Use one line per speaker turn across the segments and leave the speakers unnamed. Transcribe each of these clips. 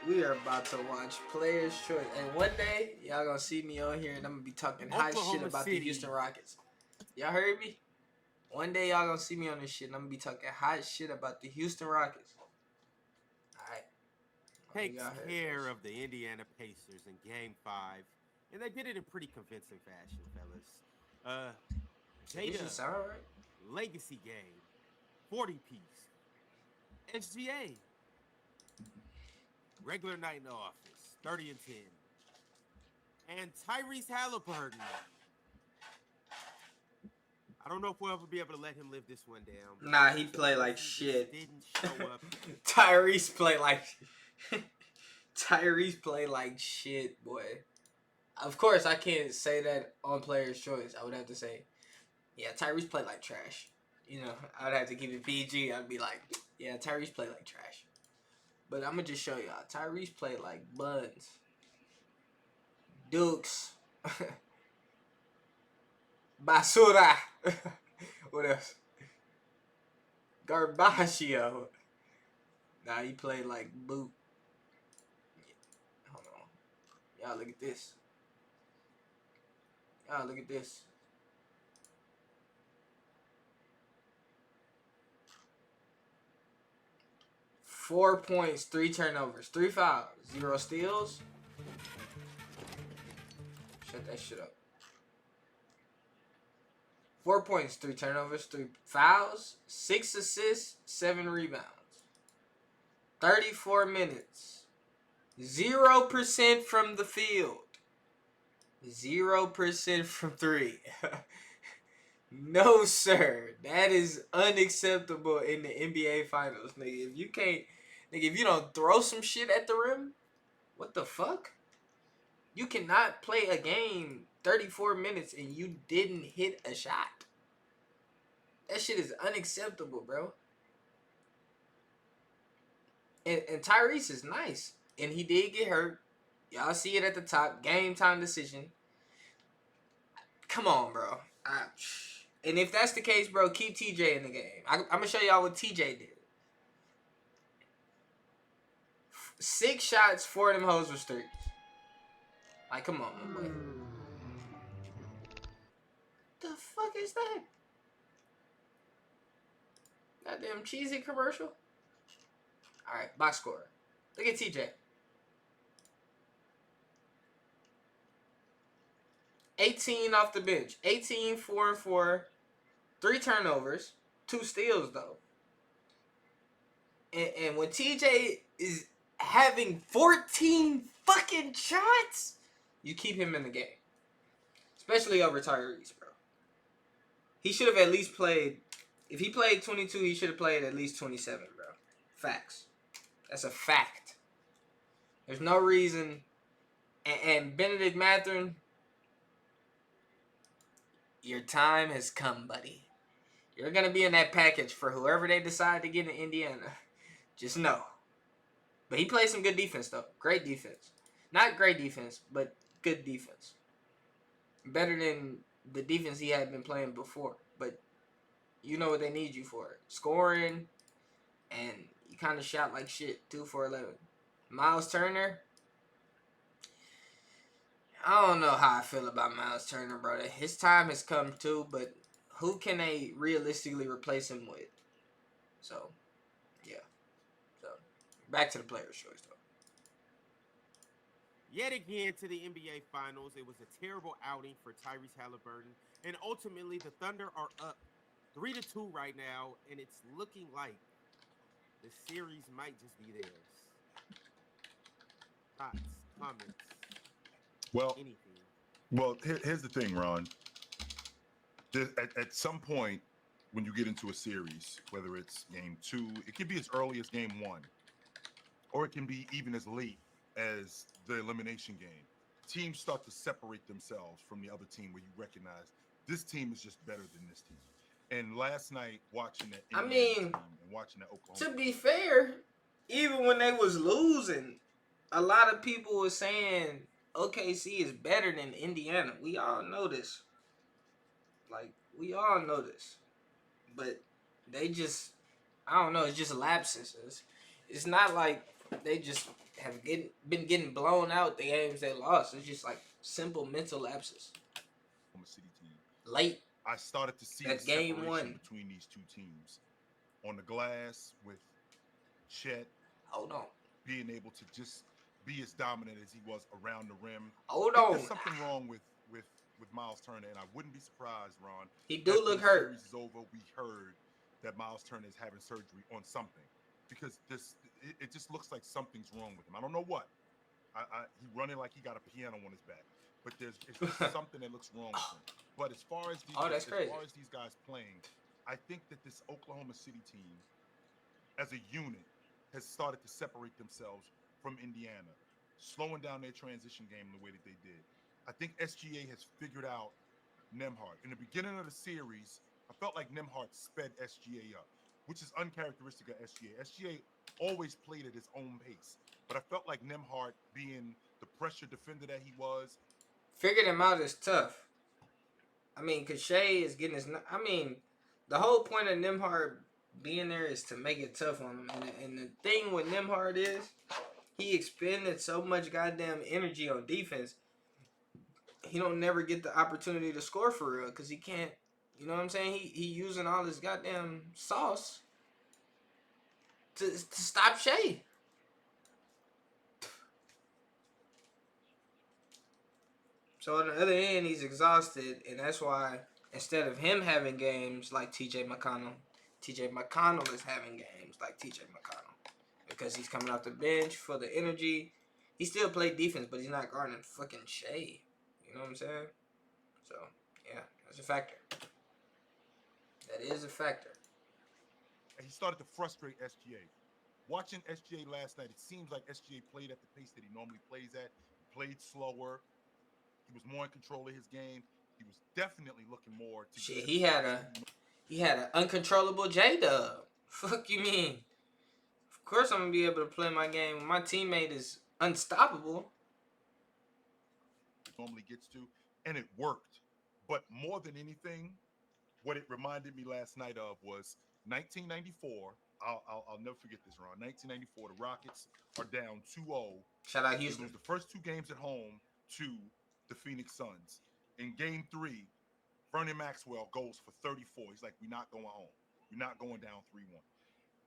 We are about to watch Players Choice, and one day y'all gonna see me on here, and I'm gonna be talking hot shit
Oklahoma
about the Houston
City
Rockets. Y'all heard me? One day y'all gonna see me on this shit, and I'm gonna be talking hot shit about the Houston Rockets. All right, I know
takes
y'all heard
care
this.
of the Indiana Pacers in Game 5, and they did it in pretty convincing fashion, fellas. Uh,
This should
J-Dub,
sound right.
Legacy Game, 40 piece, SGA, regular night in the office, 30 and 10, and Tyrese Halliburton. I don't know if we'll ever be able to let him live this one down, but
Nah, he play like
he just
shit.
didn't show up.
Tyrese play like Tyrese play like shit, boy. Of course, I can't say that on Players Choice. I would have to say, yeah, Tyrese play like trash. I would have to keep it PG. I'd be like, yeah, Tyrese play like trash. But I'm gonna just show y'all. Tyrese play like buns, Dukes, Basura. What else? Garbaggio. Nah, he played like boot. Hold on, y'all look at this. Y'all look at this. 4 points, 3 turnovers, 3 fouls, 0 steals. Shut that shit up. 4 points, 3 turnovers, 3 fouls, 6 assists, 7 rebounds. 34 minutes. 0% from the field. 0% from three. No, sir. That is unacceptable in the NBA Finals, nigga. If you can't, nigga, if you don't throw some shit at the rim, what the fuck? You cannot play a game 34 minutes and you didn't hit a shot. That shit is unacceptable, bro. And Tyrese is nice. And he did get hurt. Y'all see it at the top. Game time decision. Come on, bro. And if that's the case, bro, keep TJ in the game. I'm going to show y'all what TJ did. 6 shots, 4 of them hoes was threes. Like, come on, my boy. The fuck is that? Goddamn cheesy commercial? Alright, box score. Look at TJ. 18 off the bench. 18, 4 and 4. 3 turnovers. 2 steals, though. And when TJ is having 14 fucking shots, you keep him in the game. Especially over Tyrese, bro. He should have at least played. If he played 22, he should have played at least 27, bro. Facts. That's a fact. There's no reason. And Benedict Mathurin, your time has come, buddy. You're going to be in that package for whoever they decide to get in Indiana. Just know. But he plays some good defense, though. Great defense. Not great defense, but good defense. Better than the defense he had been playing before. But you know what they need you for. Scoring, and you kind of shot like shit. 2 for 11. Miles Turner, I don't know how I feel about Miles Turner, brother. His time has come too, but who can they realistically replace him with? So, yeah. So, back to the player's choice, though.
Yet again to the NBA Finals, it was a terrible outing for Tyrese Halliburton, and ultimately the Thunder are up 3-2 right now, and it's looking like the series might just be theirs. Thoughts, comments,
Well,
anything.
here's the thing, Ron. At some point, when you get into a series, whether it's game two, it can be as early as game one, or it can be even as late as the elimination game. Teams start to separate themselves from the other team where you recognize this team is just better than this team. And last night, watching that
I
Indiana
mean,
team and watching that Oklahoma
to
team,
be fair, even when they was losing, a lot of people were saying OKC is better than Indiana. We all know this. Like, we all know this. But they just, I don't know, it's just lapses. It's not like they just have been getting blown out the games they lost. It's just like simple mental lapses.
Oklahoma City team.
Late
I started to see
that
the
game
separation
one.
between these two teams. On the glass with Chet
Hold on.
being able to just be as dominant as he was around the rim.
Hold
I think
on.
there's something wrong with Miles Turner, and I wouldn't be surprised, Ron.
He do
after
look
the
hurt.
series is over, we heard that Miles Turner is having surgery on something because it just looks like something's wrong with him. I don't know what. He running like he got a piano on his back, but it's just something that looks wrong with him. But as far as these guys playing, I think that this Oklahoma City team, as a unit, has started to separate themselves from Indiana, slowing down their transition game the way that they did. I think SGA has figured out Nembhard. In the beginning of the series, I felt like Nembhard sped SGA up, which is uncharacteristic of SGA. SGA always played at his own pace, but I felt like Nembhard, being the pressure defender that he was,
figured him out is tough. I mean, cause Shea is getting his. I mean, the whole point of Nembhard being there is to make it tough on him. And the thing with Nembhard is, he expended so much goddamn energy on defense. He don't never get the opportunity to score for real because he can't. You know what I'm saying? He using all this goddamn sauce to stop Shea. So on the other end, he's exhausted, and that's why instead of him having games like T.J. McConnell is having games like T.J. McConnell because he's coming off the bench for the energy. He still played defense, but he's not guarding fucking Shea. You know what I'm saying? So yeah, that's a factor. That is a factor.
And he started to frustrate SGA. Watching SGA last night, it seems like SGA played at the pace that he normally plays at. He played slower. He was more in control of his game. He was definitely looking more to
shit. He had an uncontrollable J-Dub. Fuck you mean? Of course I'm gonna be able to play my game when my teammate is unstoppable.
Normally gets to, and it worked. But more than anything, what it reminded me last night of was 1994. I'll never forget this, Ron. 1994, the Rockets are down 2-0.
Shout out
They
Houston.
lose the first two games at home to the Phoenix Suns. In game 3, Vernon Maxwell goes for 34. He's like, we're not going home. We're not going down 3-1.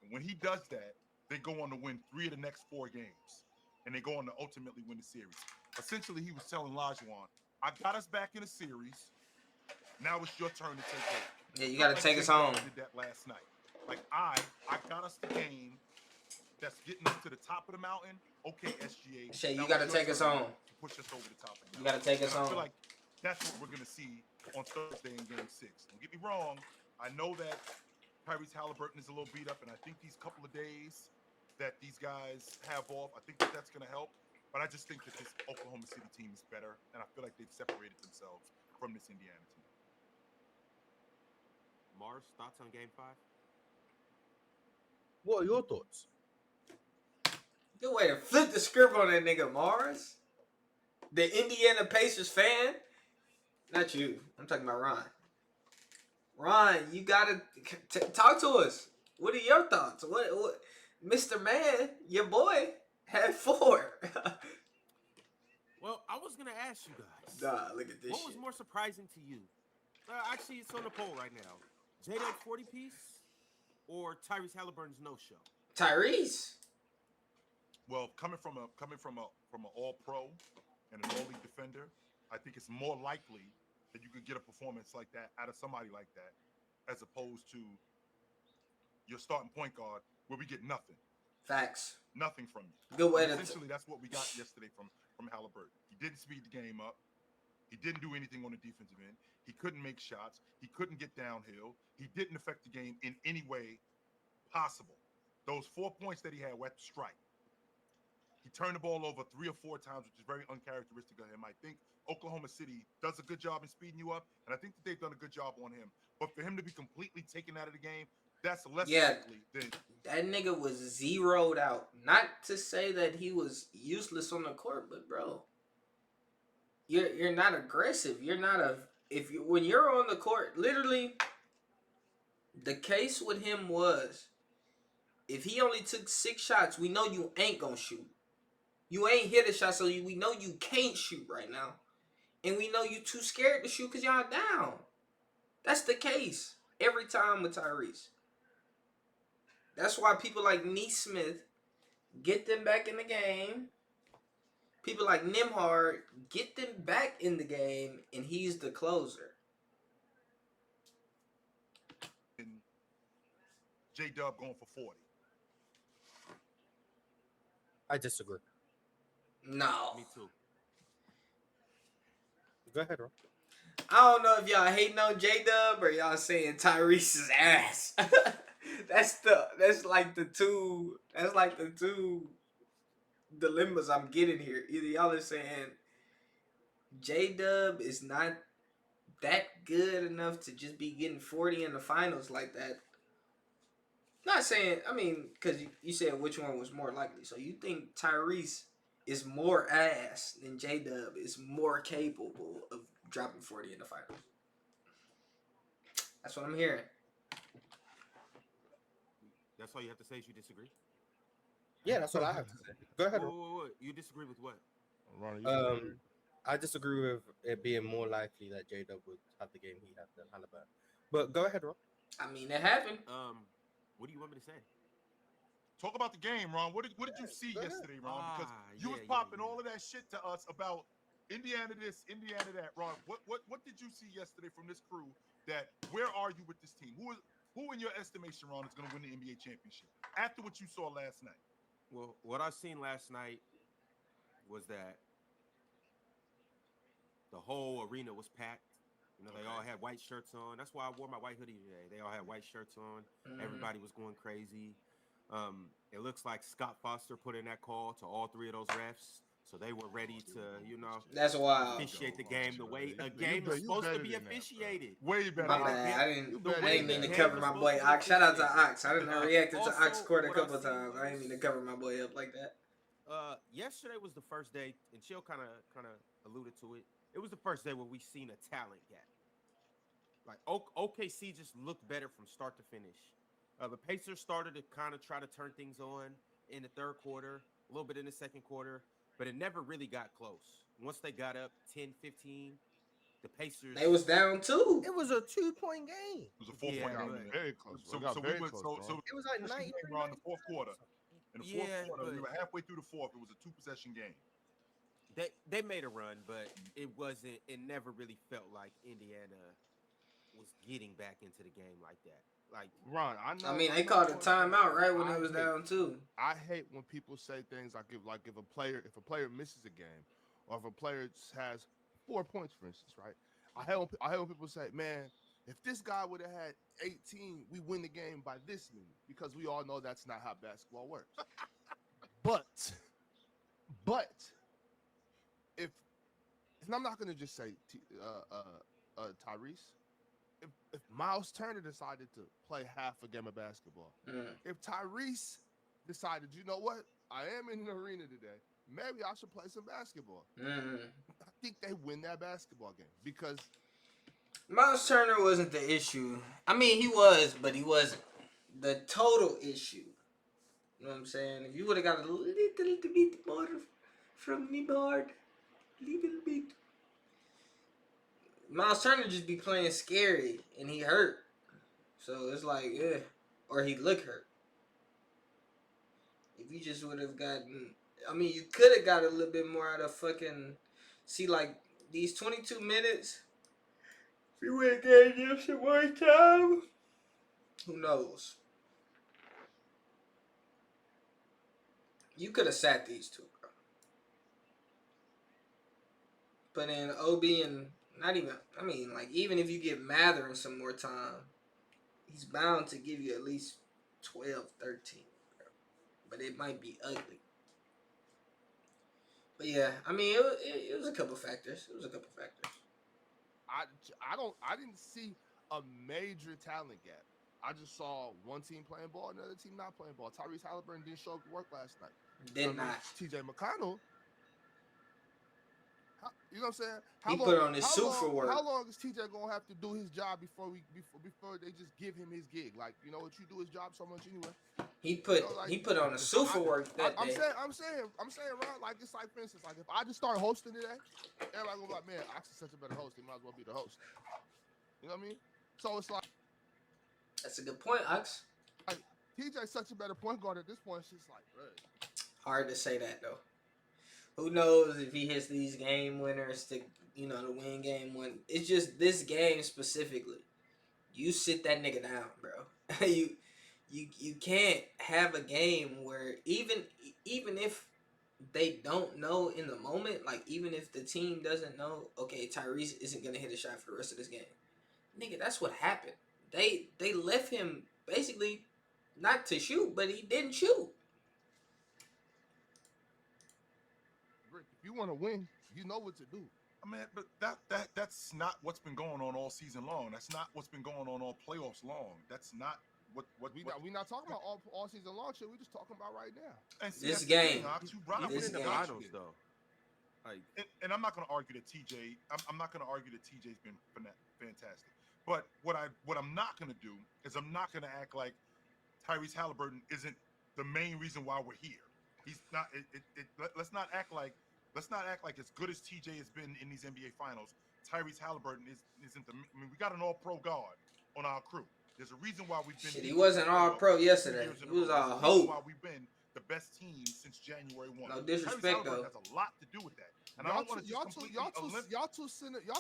And when he does that, they go on to win 3 of the next 4 games. And they go on to ultimately win the series. Essentially, he was telling Lajuan, I got us back in the series. Now it's your turn to take over.
Yeah, you got to take us home.
I did that last night. Like, I got us the game that's getting us to the top of the mountain. Okay, SGA.
Shay, you got to take us home.
Push us over the top of the mountain.
You got to take us home.
I feel like that's what we're going to see on Thursday in Game 6. Don't get me wrong. I know that Tyrese Halliburton is a little beat up, and I think these couple of days that these guys have off, I think that that's going to help. But I just think that this Oklahoma City team is better, and I feel like they've separated themselves from this Indiana team.
Mars, thoughts on Game 5?
What are your thoughts?
Good way to flip the script on that nigga, Mars. The Indiana Pacers fan. Not you. I'm talking about Ron. Ron, you gotta talk to us. What are your thoughts? What Mr. Man, your boy, had 4.
Well, I was going to ask you guys.
Nah, look at this
What
shit.
was more surprising to you? Actually, it's on the poll right now. J-Dub's 40-piece or Tyrese Halliburton's no-show?
Tyrese.
Well, coming from an All-Pro and an All-League defender, I think it's more likely that you could get a performance like that out of somebody like that, as opposed to your starting point guard where we get nothing.
Facts.
Nothing from you.
Good way to.
Essentially, that's what we got yesterday from Halliburton. He didn't speed the game up. He didn't do anything on the defensive end. He couldn't make shots. He couldn't get downhill. He didn't affect the game in any way possible. Those 4 points that he had were at the strike. He turned the ball over 3 or 4 times, which is very uncharacteristic of him. I think Oklahoma City does a good job in speeding you up, and I think that they've done a good job on him. But for him to be completely taken out of the game, that's less likely than...
That nigga was zeroed out. Not to say that he was useless on the court, but bro, you're not aggressive. You're not when you're on the court, literally, the case with him was If he only took 6 shots, we know you ain't gonna shoot. You ain't hit a shot, so we know you can't shoot right now. And we know you too scared to shoot because y'all down. That's the case every time with Tyrese. That's why people like Neesmith get them back in the game. People like Nembhard get them back in the game, and he's the closer.
And J Dub going for 40.
I disagree.
No.
Me too.
Go ahead, bro.
I don't know if y'all hating on J-Dub or y'all saying Tyrese's ass. That's like the two dilemmas I'm getting here. Either y'all are saying J-Dub is not that good enough to just be getting 40 in the finals like that. Not saying, I mean, because you said which one was more likely. So you think Tyrese is more ass than J-Dub is more capable of dropping 40 in the finals? That's what I'm hearing.
That's all you have to say is you disagree?
Yeah, that's what I have to say. Go ahead.
Whoa. You disagree with what?
Ronnie, you disagree?
I disagree with it being more likely that J-Dub would have the game he had than Halliburton. But go ahead, Ron.
I mean, it happened.
What do you want me to say?
Talk about the game, Ron. What did you see
go ahead.
yesterday, Ron? Because you was popping all of that shit to us about Indiana this, Indiana that, Ron. What did you see yesterday from this crew? That where are you with this team? Who in your estimation, Ron, is going to win the NBA championship after what you saw last night?
Well, what I seen last night was that the whole arena was packed. You know, they all had white shirts on. That's why I wore my white hoodie today. They all had white shirts on. Everybody was going crazy. It looks like Scott Foster put in that call to all 3 of those refs, so they were ready to,
That's wild.
officiate the game the way a game is supposed to be officiated.
Way better.
My
than that.
bad. I didn't mean to
game
cover
was
my
supposed
boy
to be
Ox. Shout out to
officiated.
Ox. I didn't reacted to Ox
Also,
Court a
what I
couple
seen
times. I didn't mean to cover my boy up like that.
Yesterday was the first day, and Chill kind of alluded to it. It was the first day where we seen a talent gap. Like OKC just looked better from start to finish. The Pacers started to kind of try to turn things on in the third quarter, a little bit in the second quarter, but it never really got close. Once they got up 10-15, the Pacers...
They was down 2.
It was a 2-point game.
It was a 4-point
Yeah,
game.
but-
Very close.
So
very
we went.
close,
So
It was like
possession
93.
game, Ron, the fourth quarter. In the fourth
Yeah,
quarter, we
but-
were halfway through the fourth. It was a 2-possession game.
They made a run, but it never really felt like Indiana was getting back into the game like that. Like,
Ron, I know.
I mean,
I'm
they
not
called a
going-
timeout right when
I
it was
hate-
down 2.
I hate when people say things like if a player misses a game, or if a player has 4 points, for instance, right? I hate when people say, man, if this guy would have had 18, we win the game by this many, because we all know that's not how basketball works. but if and I'm not gonna just say Tyrese. If Miles Turner decided to play half a game of basketball, if Tyrese decided, you know what, I am in an arena today, maybe I should play some basketball. I think they win that basketball game because
Miles Turner wasn't the issue. I mean, he was, but he wasn't the total issue. You know what I'm saying? If you would have got a little bit more from Nembhard, little bit. Miles Turner just be playing scary, and he hurt. So it's like, yeah. Or he look hurt. If you just would have gotten... I mean, you could have got a little bit more out of fucking... See, like, these 22 minutes... If you would have gave him some more time... Who knows? You could have sat these two, bro. But in OB and... Not even... I mean, like, even if you give Matherin some more time... He's bound to give you at least 12, 13. Bro. But it might be ugly. But yeah, I mean, it was a couple factors.
I didn't see a major talent gap. I just saw one team playing ball, another team not playing ball. Tyrese Halliburton didn't show up to work last night.
Did not.
TJ McConnell. You know what I'm saying?
He put on his suit for work.
How long is TJ gonna have to do his job before they just give him his gig? Like, you know what, you do his job so much anyway.
He put
You know, like,
he put on a super work that
I'm
day.
saying, Ron, like it's like, for instance, like if I just start hosting today, everybody gonna be like, man, Ox is such a better host. He might as well be the host. You know what I mean? So it's like
That's a good point, Ox.
TJ's such a better point guard at this point. It's just like, bro.
Hard to say that though. Who knows if he hits these game winners to to win game one? It's just this game specifically. You sit that nigga down, bro. you can't have a game where even if they don't know in the moment, like even if the team doesn't know, okay, Tyrese isn't gonna hit a shot for the rest of this game. Nigga, that's what happened. They left him basically not to shoot, but he didn't shoot.
Rick, if you want to win, you know what to do.
I mean, but that's not what's been going on all season long. That's not what's been going on all playoffs long. That's not what
We not talking about all season long shit. We just talking about right now.
and see,
This
that's the thing,
game.
Ox, you right.
Even
This
in the
game.
finals, though. Like,
And I'm not going to argue that TJ. I'm not going to argue that TJ's been fantastic. But what I'm not going to do is I'm not going to act like Tyrese Halliburton isn't the main reason why we're here. He's not. Let's not act like as good as TJ has been in these NBA finals, Tyrese Halliburton isn't the. I mean, we got an All-Pro guard on our crew. There's a reason why we've been.
Shit, he wasn't All-Pro yesterday. He was a hoe.
Why we've been the best team since January 1.
No disrespect,
Tyrese Halliburton
though.
has a lot to do with that. And I don't want to
y'all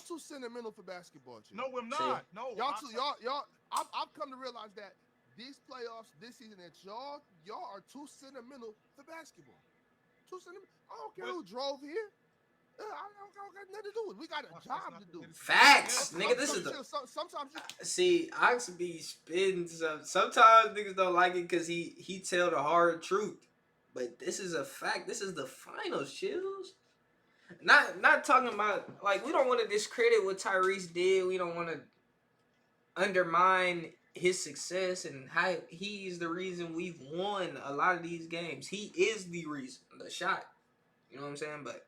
too sentimental for basketball. Chill.
No, I'm not. No,
I've come to realize that these playoffs this season that y'all are too sentimental for basketball. Too sentimental. I don't care who drove here. I don't got nothing to do with it. We got a job to do.
Facts, nigga. This is the.
Sometimes
See, Ox be spitting some. Sometimes niggas don't like it because he tell the hard truth, but this is a fact. This is the finals, chills. Not talking about like we don't want to discredit what Tyrese did. We don't want to undermine his success and how he's the reason we've won a lot of these games. He is the reason. The shot. You know what I'm saying? But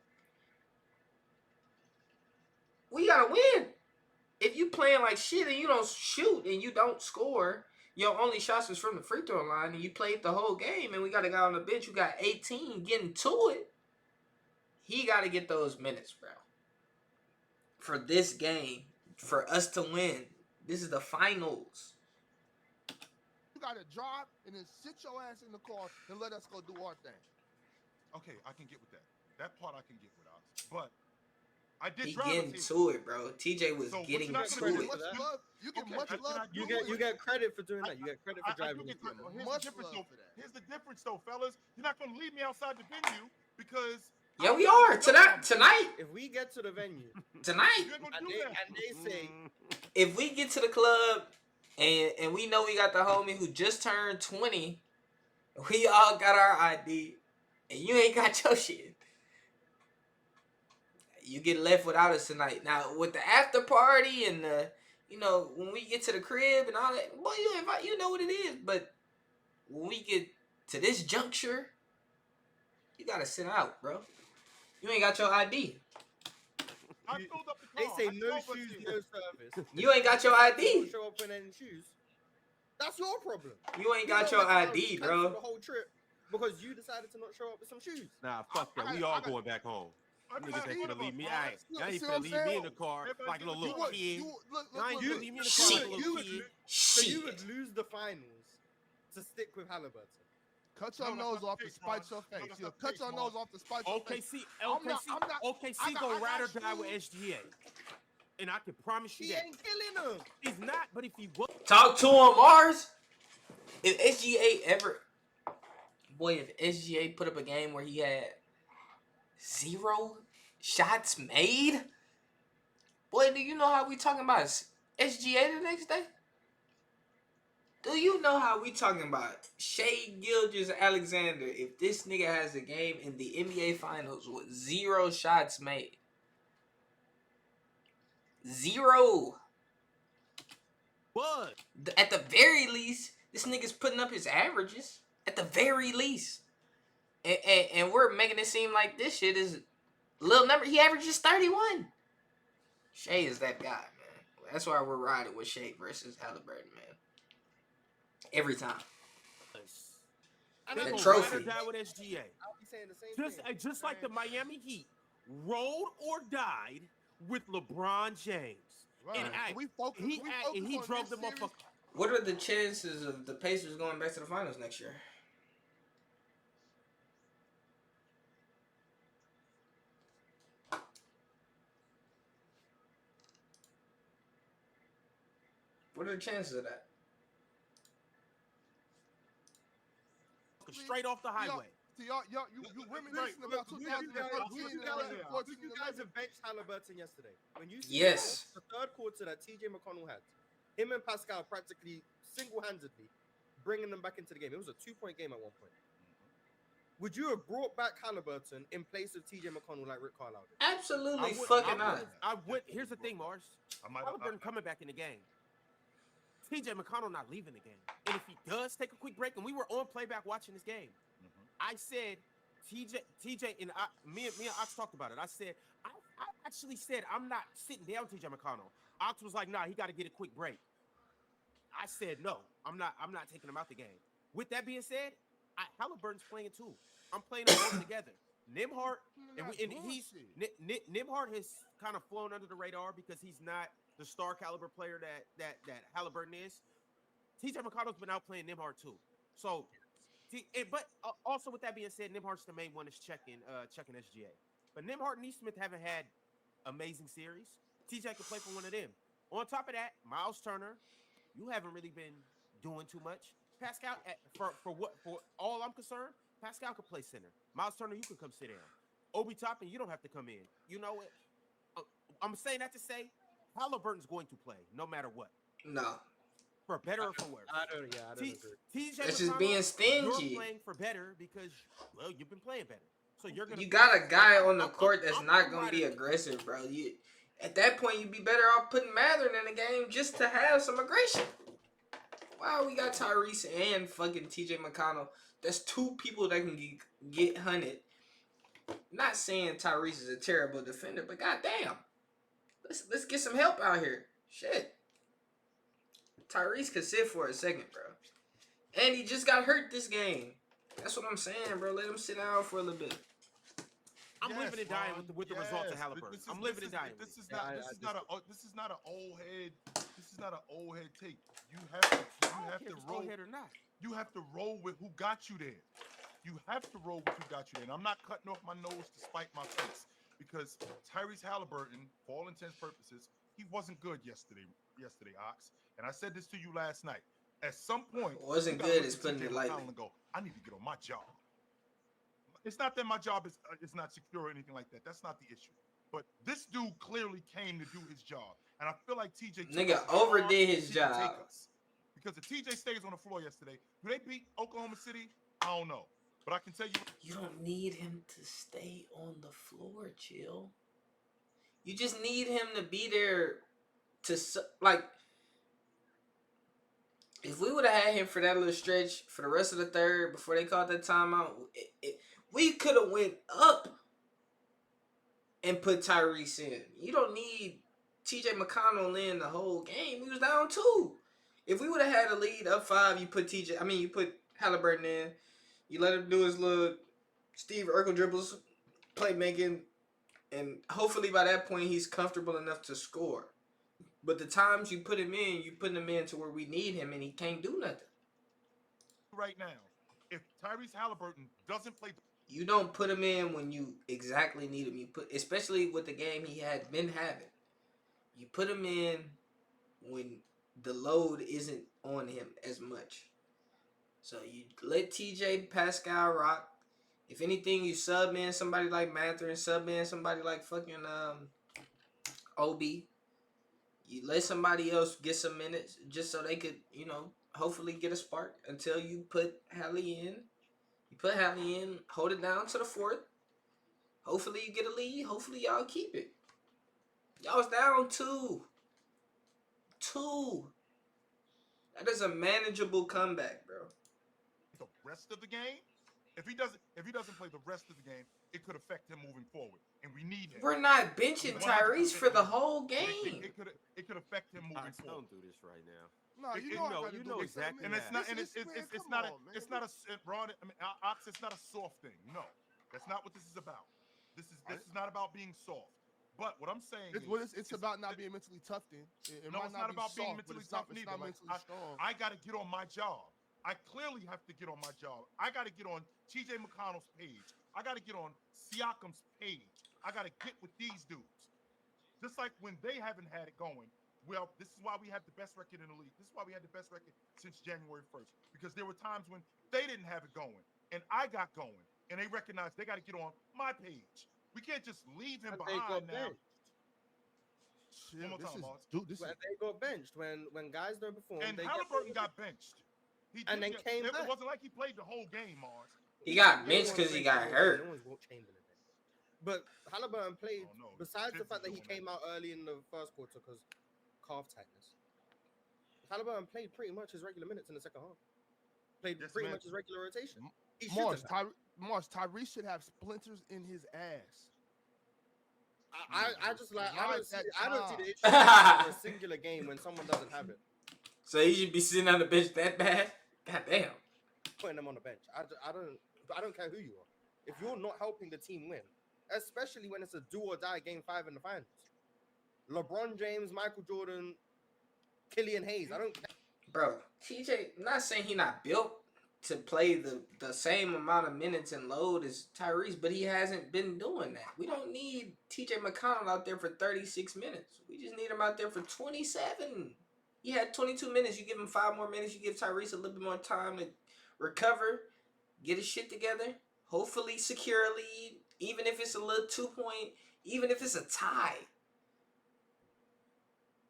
we gotta win. If you playing like shit and you don't shoot and you don't score, your only shots is from the free throw line and you played the whole game and we got a guy on the bench who got 18 getting to it. He got to get those minutes, bro. For this game, for us to win. This is the finals.
you got to drive and then sit your ass in the car and let us go do our thing.
Okay, I can get with that. That part I can get with, Ox. But I did
He
drive
getting to it, bro. TJ was
So what
getting
you're not
to
gonna do
it.
Much love. You get
Okay,
much
I-
love.
you
doing
You
it.
get credit for doing that. You get credit for
I
driving.
do get
this
credit.
game.
Here's
Much
the difference,
love
though.
for that.
Here's the difference, though, fellas. You're not going to leave me outside the venue because.
Yeah, we are. Tonight.
If we get to the venue
Tonight.
You're going to
and
do
they,
that.
and they say,
If we get to the club and we know we got the homie who just turned 20, we all got our ID, and you ain't got your shit. You get left without us tonight. Now, with the after party and the, when we get to the crib and all that, boy, you know what it is. But when we get to this juncture, you gotta sit out, bro. You ain't got your ID.
I filled up the
they
car.
say
I
no
drove us
shoes,
here.
no service.
You ain't got your
Don't
ID.
show up in any shoes. That's your problem.
You ain't
You
got
don't
your
make
ID,
cancel
bro.
The whole trip because you decided to not show up with some shoes.
Nah, fuck that. We all going back home.
I
Niggas
got
ain't
one
finna
of
leave
us,
me.
bro.
Y'all ain't
See what
finna
I'm
leave me in
saying?
the car
Everybody
like a
give a
little
would-
kid.
look,
Y'all ain't
look.
finna leave me in the
Shit.
car like a little
You
kid.
So you
Shit.
would lose the finals to stick with Halliburton.
Cut your
No,
nose
that's not
off
the
to
case,
spite
Mars.
your
No,
face.
that's
You'll
not the
cut
case,
your
Mars.
nose off to spite your face.
OKC,
I'm not-
OKC
I
go
got
ride or die with
shoes.
SGA. And I can promise you
He
that.
ain't killing them.
He's not, but if he was.
Talk to him, Mars. If SGA ever, if SGA put up a game where he had 0 shots made, boy, do you know how we talking about SGA the next day? Do you know how we talking about Shai Gilgeous-Alexander if this nigga has a game in the NBA Finals with 0 shots made? 0.
But
At the very least, this nigga's putting up his averages. At the very least. And we're making it seem like this shit is little number. He averages 31. Shai is that guy, man. That's why we're riding with Shai versus Halliburton, man. Every time.
And
They
That
go
trophy.
ride or die with SGA.
I'll be saying the same thing.
Just like the Miami Heat rolled or died with LeBron James.
Right.
And
So we focus.
he
on
drove
this
them
series.
motherfucker.
What are the chances of the Pacers going back to the finals next year? What are the chances of that?
Straight off the highway.
See, y'all, you reminiscing about
Who
2013
you
and
guys
2014 and
have benched Halliburton yesterday? When you see
Yes.
the third quarter that TJ McConnell had, him and Pascal practically single-handedly bringing them back into the game. It was a 2-point game at one point. Would you have brought back Halliburton in place of TJ McConnell like Rick Carlisle did?
Absolutely
I
fucking not.
would. Here's the thing, Mars.
I
Halliburton coming back in the game. TJ McConnell not leaving the game. And if he does take a quick break, and we were on playback watching this game, I said TJ and me and Ox talked about it. I said I actually said I'm not sitting down TJ McConnell. Ox was like, nah, he got to get a quick break. I said no, I'm not taking him out the game. With that being said, Halliburton's playing too. I'm playing them both together. Nembhard Nembhard has kind of flown under the radar because he's not the star caliber player that Halliburton is. TJ McConnell's been out playing Nembhard too. So, but also with that being said, Nembhard's the main one that's checking SGA. But Nembhard and Neesmith haven't had amazing series. TJ can play for one of them. On top of that, Miles Turner, you haven't really been doing too much. Pascal, for all I'm concerned, Pascal could play center. Miles Turner, you can come sit down. Obi Toppin, you don't have to come in. You know what? I'm saying that to say Halliburton's going to play no matter what.
No.
For better or for worse.
I don't agree.
TJ
That's just
McConnell,
being stingy.
You're playing for better because, well, you've been playing better. So you're gonna.
You got a guy on the court that's not going to be aggressive, bro. At that point, you'd be better off putting Mather in the game just to have some aggression. Wow, we got Tyrese and fucking TJ McConnell. That's two people that can get hunted. Not saying Tyrese is a terrible defender, but goddamn, let's get some help out here. Shit, Tyrese could sit for a second, bro. And he just got hurt this game. That's what I'm saying, bro. Let him sit down for a little bit.
I'm living and dying with the results of Halliburton. I'm living and dying.
This is not an old head. This is not an old head take. You have to roll.
Head or not.
You have to roll with who got you there. You have to roll with who got you there. And I'm not cutting off my nose to spite my face because Tyrese Halliburton, for all intents and purposes, he wasn't good yesterday, Ox. And I said this to you last night. At some point,
wasn't good is putting it lightly.
And go, I need to get on my job. It's not that my job is not secure or anything like that. That's not the issue. But this dude clearly came to do his job, and I feel like TJ
nigga overdid his job.
Because if TJ stays on the floor yesterday, do they beat Oklahoma City? I don't know, but I can tell you,
you don't need him to stay on the floor. Chill. You just need him to be there to like. If we would have had him for that little stretch for the rest of the third before they called that timeout, we could have went up and put Tyrese in. You don't need TJ McConnell in the whole game. We was down 2. If we would have had a lead up 5, you put Halliburton in. You let him do his little Steve Urkel dribbles, playmaking, and hopefully by that point he's comfortable enough to score. But the times you put him in, you put him in to where we need him, and he can't do nothing.
Right now, if Tyrese Halliburton doesn't play,
you don't put him in when you exactly need him. You put, especially with the game he had been having, you put him in when the load isn't on him as much. So you let TJ Pascal rock. If anything, you sub in somebody like Mather and sub in somebody like fucking OB. You let somebody else get some minutes just so they could, hopefully get a spark until you put Hallie in. You put Hallie in, hold it down to the 4th. Hopefully you get a lead. Hopefully y'all keep it. Y'all was down 2. That is a manageable comeback, bro.
the rest of the game, If he doesn't play the rest of the game, it could affect him moving forward, and we need him.
We're not benching Tyrese for the whole game.
It could affect him moving
Ox,
forward.
don't do this right now.
No,
It-
you
it-
know,
you know-
I gotta
you
do
know
this.
exactly
And it's
that.
not, and
This-
it's
man,
not,
come on, man.
it's not a Ron. I mean, Ox. It's not a soft thing. No, that's not what this is about. This is not about being soft. But what I'm saying
It's about not being mentally tough. Then it
No,
might
it's not
be
about being
soft, but
mentally
it's not-
tough
it's
neither.
not
Like,
mentally strong.
I got to get on my job. I clearly have to get on my job. I got to get on TJ McConnell's page. I got to get on Siakam's page. I got to get with these dudes. Just like when they haven't had it going. Well, this is why we have the best record in the league. This is why we had the best record since January 1st. Because there were times when they didn't have it going. And I got going. And they recognized they got to get on my page. We can't just leave him
And they got
behind now.
benched.
Shit,
One more
this
time,
is,
Mars.
dude. This is
When they got benched, when guys don't perform,
And
they
Halliburton
get
got benched. He
And
did
then came
it
back.
wasn't like he played the whole game, Mars.
He got
No
benched
one's
because he
benched
got
Chamberlain.
hurt.
No one's brought Chamberlain in. But Halliburton played,
Oh, no.
besides the
Kids
fact
are
that he
doing that.
came out early in the first quarter because calf tightness. Halliburton played pretty much his regular minutes in the second half. Played
Yes,
pretty
man.
much his regular rotation. He
Mars.
shouldn't have.
Tyrese should have splinters in his ass.
I just like
Right,
I don't see
that
the issue
child.
in a singular game when someone doesn't have it,
So he should be sitting on the bench that bad? God damn.
putting them on the bench. I don't care who you are. If you're not helping the team win, especially when it's a do or die game 5 in the finals. LeBron James, Michael Jordan, Killian Hayes. I don't care.
Bro, TJ, I'm not saying he not built to play the same amount of minutes and load as Tyrese, but he hasn't been doing that. We don't need TJ McConnell out there for 36 minutes. We just need him out there for 27. He had 22 minutes. You give him 5 more minutes. You give Tyrese a little bit more time to recover, get his shit together, hopefully secure a lead, even if it's a little 2-point, even if it's a tie.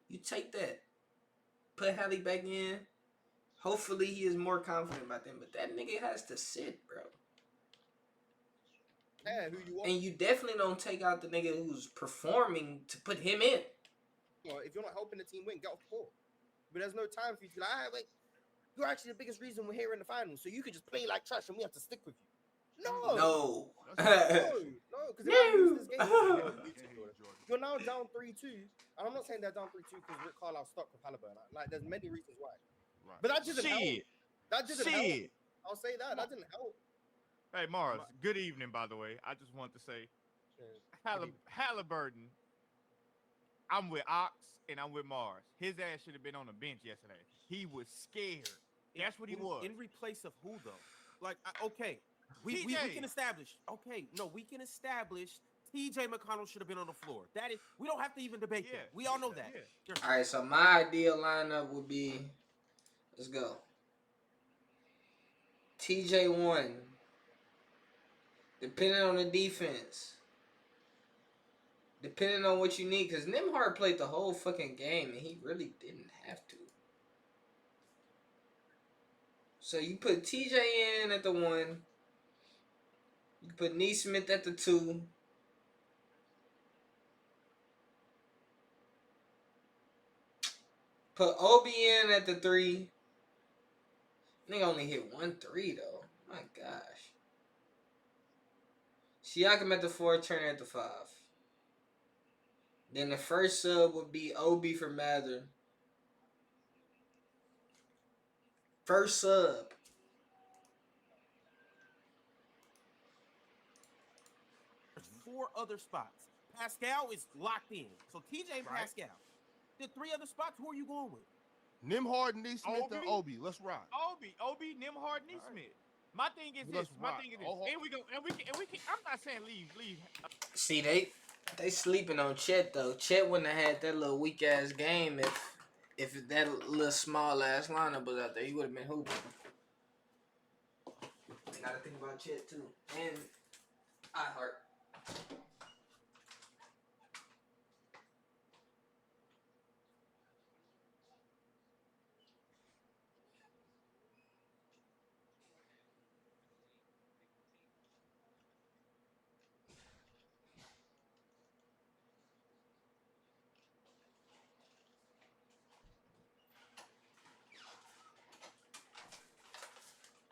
You take that. Put Hallie back in. Hopefully he is more confident about them. But that nigga has to sit, bro.
Yeah, who you are.
And you definitely don't take out the nigga who's performing to put him in.
Or if you're not helping the team win, get off the court. But there's no time for you to be like, all right, wait, you're actually the biggest reason we're here in the finals. So you could just play like trash and we have to stick with you. No.
No.
No, because if I lose this game, you're now down 3-2. And I'm not saying they're down 3-2 because Rick Carlisle stuck with Halliburton. Like, there's many reasons why.
Right.
But that didn't help.
Shit.
That didn't help.
Shit.
I'll say that. That didn't help.
Hey, Mars, good evening, by the way. I just want to say Halliburton, I'm with Ox and I'm with Mars. His ass should have been on the bench yesterday. He was scared. That's what he was.
In replace of who though? Like, okay, we
TJ.
can establish. Okay, no, we can establish. TJ McConnell should have been on the floor. That is, we don't have to even debate that. We all know that.
Yeah.
All right, so my ideal lineup would be, let's go. TJ1. Depending on the defense. Depending on what you need. Because Nembhard played the whole fucking game and he really didn't have to. So you put TJ in at the 1. You put Neesmith at the 2. Put Obi in at the 3. Nigga only hit 1 3 though. My gosh. Siakam at the 4, Turner at the 5. Then the first sub would be Obi for Mather. First sub.
There's 4 other spots. Pascal is locked in. So TJ and
Right.
Pascal. The 3 other spots, who are you going with?
Nimhard, Neesmith, and
Obi?
Obi. Let's rock.
Obi, Nembhard, Neesmith. My thing is
Let's
this. My
rock.
thing is this.
Oh,
And we can. I'm not saying leave.
See, they sleeping on Chet though. Chet wouldn't have had that little weak ass game if that little small ass lineup was out there. He would have been hooping. You gotta think about Chet too. And iHeart.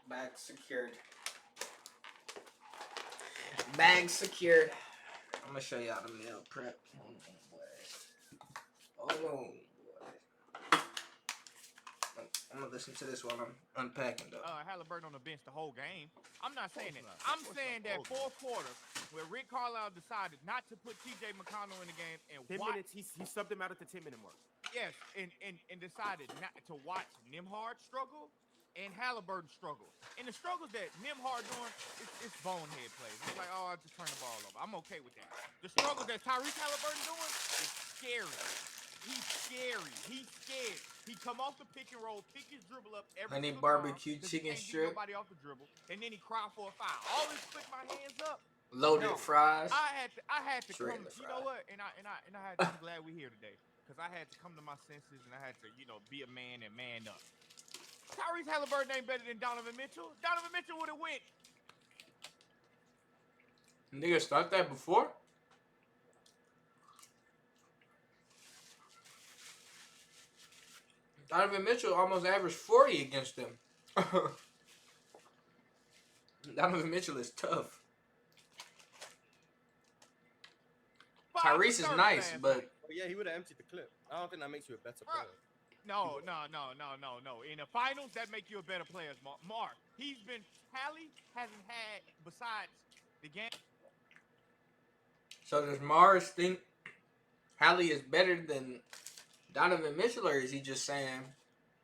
Back secured. Bag secured. I'm gonna show y'all the meal prep. Hold on, boy. Hold on, boy. I'm gonna listen to this while I'm unpacking though.
Halliburton on the bench the whole game. I'm not saying that.
not.
I'm
Of course
saying
not.
that fourth quarter, where Rick Carlisle decided not to put T.J. McConnell in the game and
10
watch.
minutes, he subbed him out at the 10-minute mark.
Yes, and decided not to watch Nembhard struggle and Halliburton struggle. And the struggles that Nembhard doing, it's bonehead plays. It's like, oh, I just turn the ball over. I'm okay with that. The struggles that Tyrese Halliburton doing is scary. He's scary. He's scared. He come off the pick and roll, pick his dribble up every
Honey
single
barbecue
time, 'cause
chicken
he can't
strip.
get nobody off the dribble, and then he cry for a foul. All this put my hands up.
Loaded
No.
fries.
I had to
It's
come.
regular
You know
fried.
what? And I had to, I'm glad we're here today, because I had to come to my senses and I had to, be a man and man up. Tyrese Halliburton ain't better than Donovan Mitchell. Donovan Mitchell would have went.
Niggas thought that before. Donovan Mitchell almost averaged 40 against them. Donovan Mitchell is tough. Tyrese is nice, but
Oh, yeah, he would have emptied the clip. I don't think that makes you a better
Bruh.
player.
No. In the finals, that make you a better player, Mark. Hallie hasn't had, besides the game.
so does Mars think Hallie is better than Donovan Mitchell, or is he just saying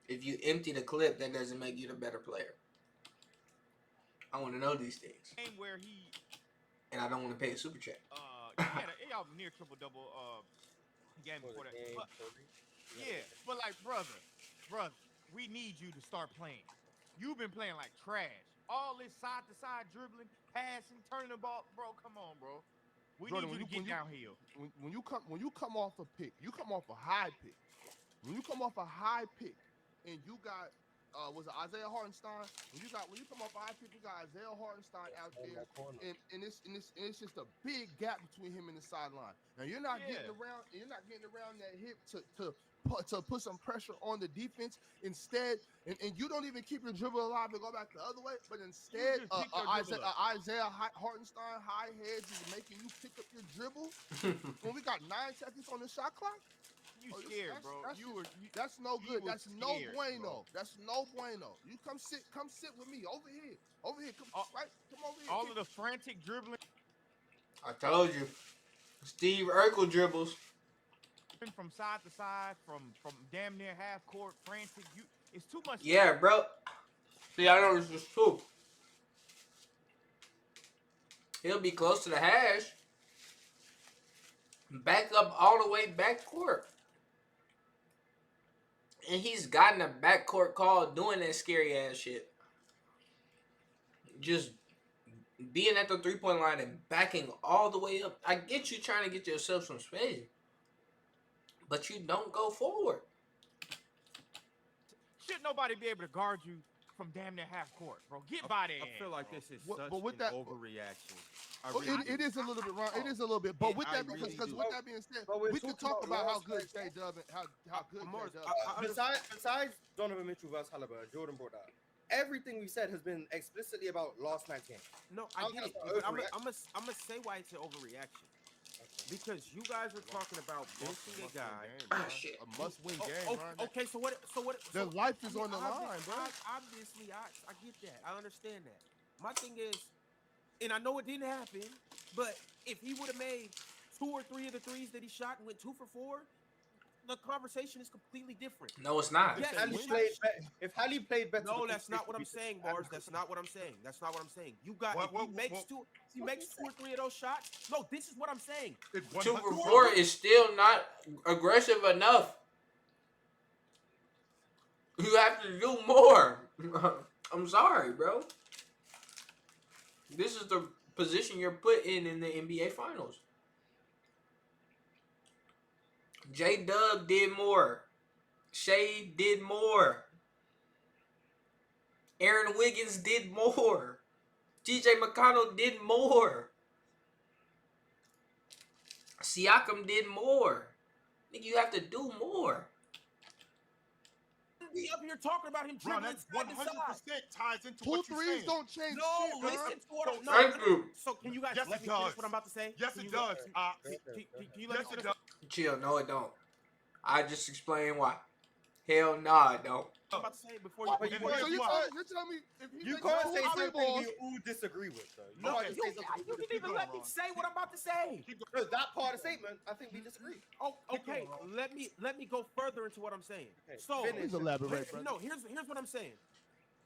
if you empty the clip, that doesn't make you the better player? I want to know these things,
Game where he
and I don't want to pay a super chat.
he had a near triple double game
For
before
the
that.
game,
But,
Kobe.
yeah, but like brother, we need you to start playing. You've been playing like trash. All this side to side dribbling, passing, turning the ball, bro. Come on, bro. We
Jordan,
need you to get downhill.
When you come off a pick, you come off a high pick. When you come off a high pick, and you got was it Isaiah Hartenstein? When you come off a high pick, you got Isaiah Hartenstein out
On
there,
that corner.
and it's just a big gap between him and the sideline. Now you're not
Yeah.
getting around that hip to put some pressure on the defense. Instead, and you don't even keep your dribble alive and go back the other way, but instead,
just pick your dribble up.
Isaiah Hartenstein high heads is making you pick up your dribble when we got 9 seconds on the shot clock.
You
Oh,
scared,
that's-
bro.
that's- That's no
you
good.
was
That's no
scared,
bueno.
bro.
That's no bueno. You come sit with me over here. Come over here.
All of the frantic dribbling
I told you, Steve Urkel dribbles.
from side to side, from damn near half court, frantic. It's too much.
Yeah, bro. See, I know this is true. He'll be close to the hash. Back up all the way back court. And he's gotten a backcourt call doing that scary ass shit. Just being at the 3-point line and backing all the way up. I get you trying to get yourself some space. But you don't go forward.
Should nobody be able to guard you from damn near half court, bro? Get by there.
I feel like this is
What-
such
but with
an
that-
overreaction. I
Well,
really
it
do.
is a little bit wrong. It is a little bit. But with
I
that,
really
because
do.
with that being said,
But we're
we could
talking
talk about how
last
good
night's-
J-Dub and how good
Morris,
J-Dub.
Besides Donovan Mitchell versus Halliburton, Jordan brought that up. Everything we said has been explicitly about last night's game.
No,
I
I
don't
get it.
think
But
that's
I'm
an
gonna say why it's an overreaction. Because you guys are talking about benching a guy.
Shit.
A must-win
Oh,
game,
oh,
bro.
okay, so what?
Their life is on the line, bro.
Obviously, I get that. I understand that. My thing is, and I know it didn't happen, but if he would have made 2 or 3 of the threes that he shot and went 2 for 4, the conversation is completely different.
No, it's not.
Yes,
If Hallie played better,
No,
the
that's not what I'm
conversation
saying,
would be
Mars. That's not what I'm saying. That's not what I'm saying. You got
What-
if
what-
he makes
what-
2, if he makes 2 or 3 of those shots. No, this is what I'm saying.
2 for 4 is still not aggressive enough. You have to do more. I'm sorry, bro. This is the position you're put in the NBA Finals. J-Dub did more. Shea did more. Aaron Wiggins did more. TJ McConnell did more. Siakam did more. Nigga, you have to do more.
Be up here talking about him
Bro,
dribbling
that's
side to side.
100% ties into
2
what you're
threes
saying.
don't change
No,
shit, bro.
listen to what I'm
Thank
no,
you.
So can you you guys
Yes,
let
it
me finish
does.
what I'm about to say?
Yes,
Can
it
you-
does.
Can you let me
Yes, it
finish?
does.
Chill. No, it don't. I just explained why. Hell nah, it don't.
What I'm about to say before
What?
you.
And
before
here's
So
you
why.
you're telling me if he
You
makes
can't
two
say
high
something
balls,
we all disagree with, though. You
No,
can't just say
you
something.
didn't
Keep
even
going,
let me
Ron.
say what I'm about to say.
No, that part of the statement, I think we disagree.
Oh,
Keep
okay.
going, Ron.
Let me go further into what I'm saying.
Okay,
So,
finish.
please elaborate, brother.
no, here's what I'm saying.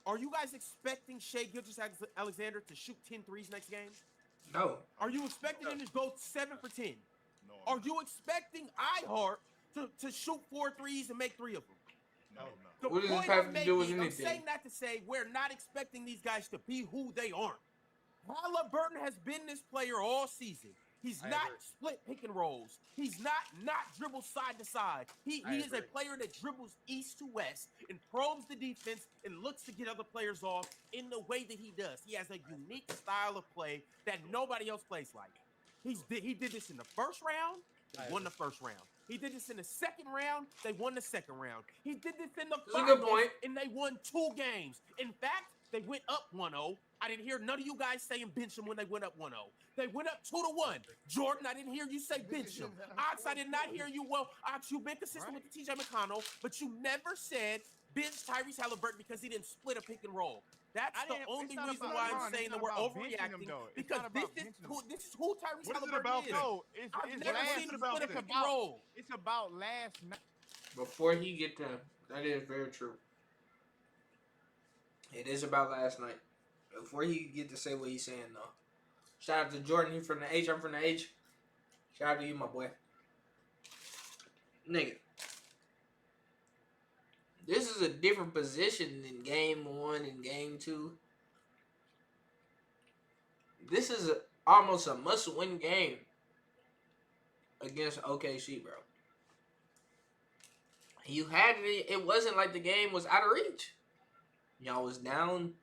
Are you guys expecting Shea Gilgeous-Alexander to shoot 10 threes next game?
No.
Are you expecting him to go 7 for 10?
No,
Are you expecting iHeart to shoot 4 threes and make 3 of them?
No, no.
The
What does this
point
have
I'm
to do with
making, I'm
anything?
saying that to say we're not expecting these guys to be who they aren't. Halliburton has been this player all season. He's
I
not
agree.
split pick and rolls. He's not dribble side to side. He
I
is a
agree.
player that dribbles east to west and probes the defense and looks to get other players off in the way that he does. He has a unique style of play that nobody else plays like. He did this in the first round. They
I
won
agree.
the first round. He did this in the second round. They won the second round. He did this in the
That's a good
finals,
point.
and they won 2 games. In fact, they went up 1-0. I didn't hear none of you guys saying bench him when they went up 1-0. They went up 2-1. Jordan, I didn't hear you say bench him. Ox, I did not hear you. Well, Ox, you've been consistent with the TJ McConnell, but you never said bench Tyrese Halliburton because he didn't split a pick and roll. That's
I
the
didn't-
only
it's not
reason
about
why
Ron,
I'm
it's
saying
not
that we're
about benching him,
overreacting
though. It's
because
not about
this
benching him.
is who Tyrese
What is it
Halliburton
about
is.
that?
No,
I've
it's
never
last,
seen him
about
split a
that?
pick and roll.
It's about last night.
Before he get to that is very true. It is about last night. Before he get to say what he's saying though. Shout out to Jordan. He from the H. I'm from the H. Shout out to you, my boy. Nigga. This is a different position than game 1 and game 2. This is almost a must-win game against OKC, bro. You had it. It wasn't like the game was out of reach. Y'all was down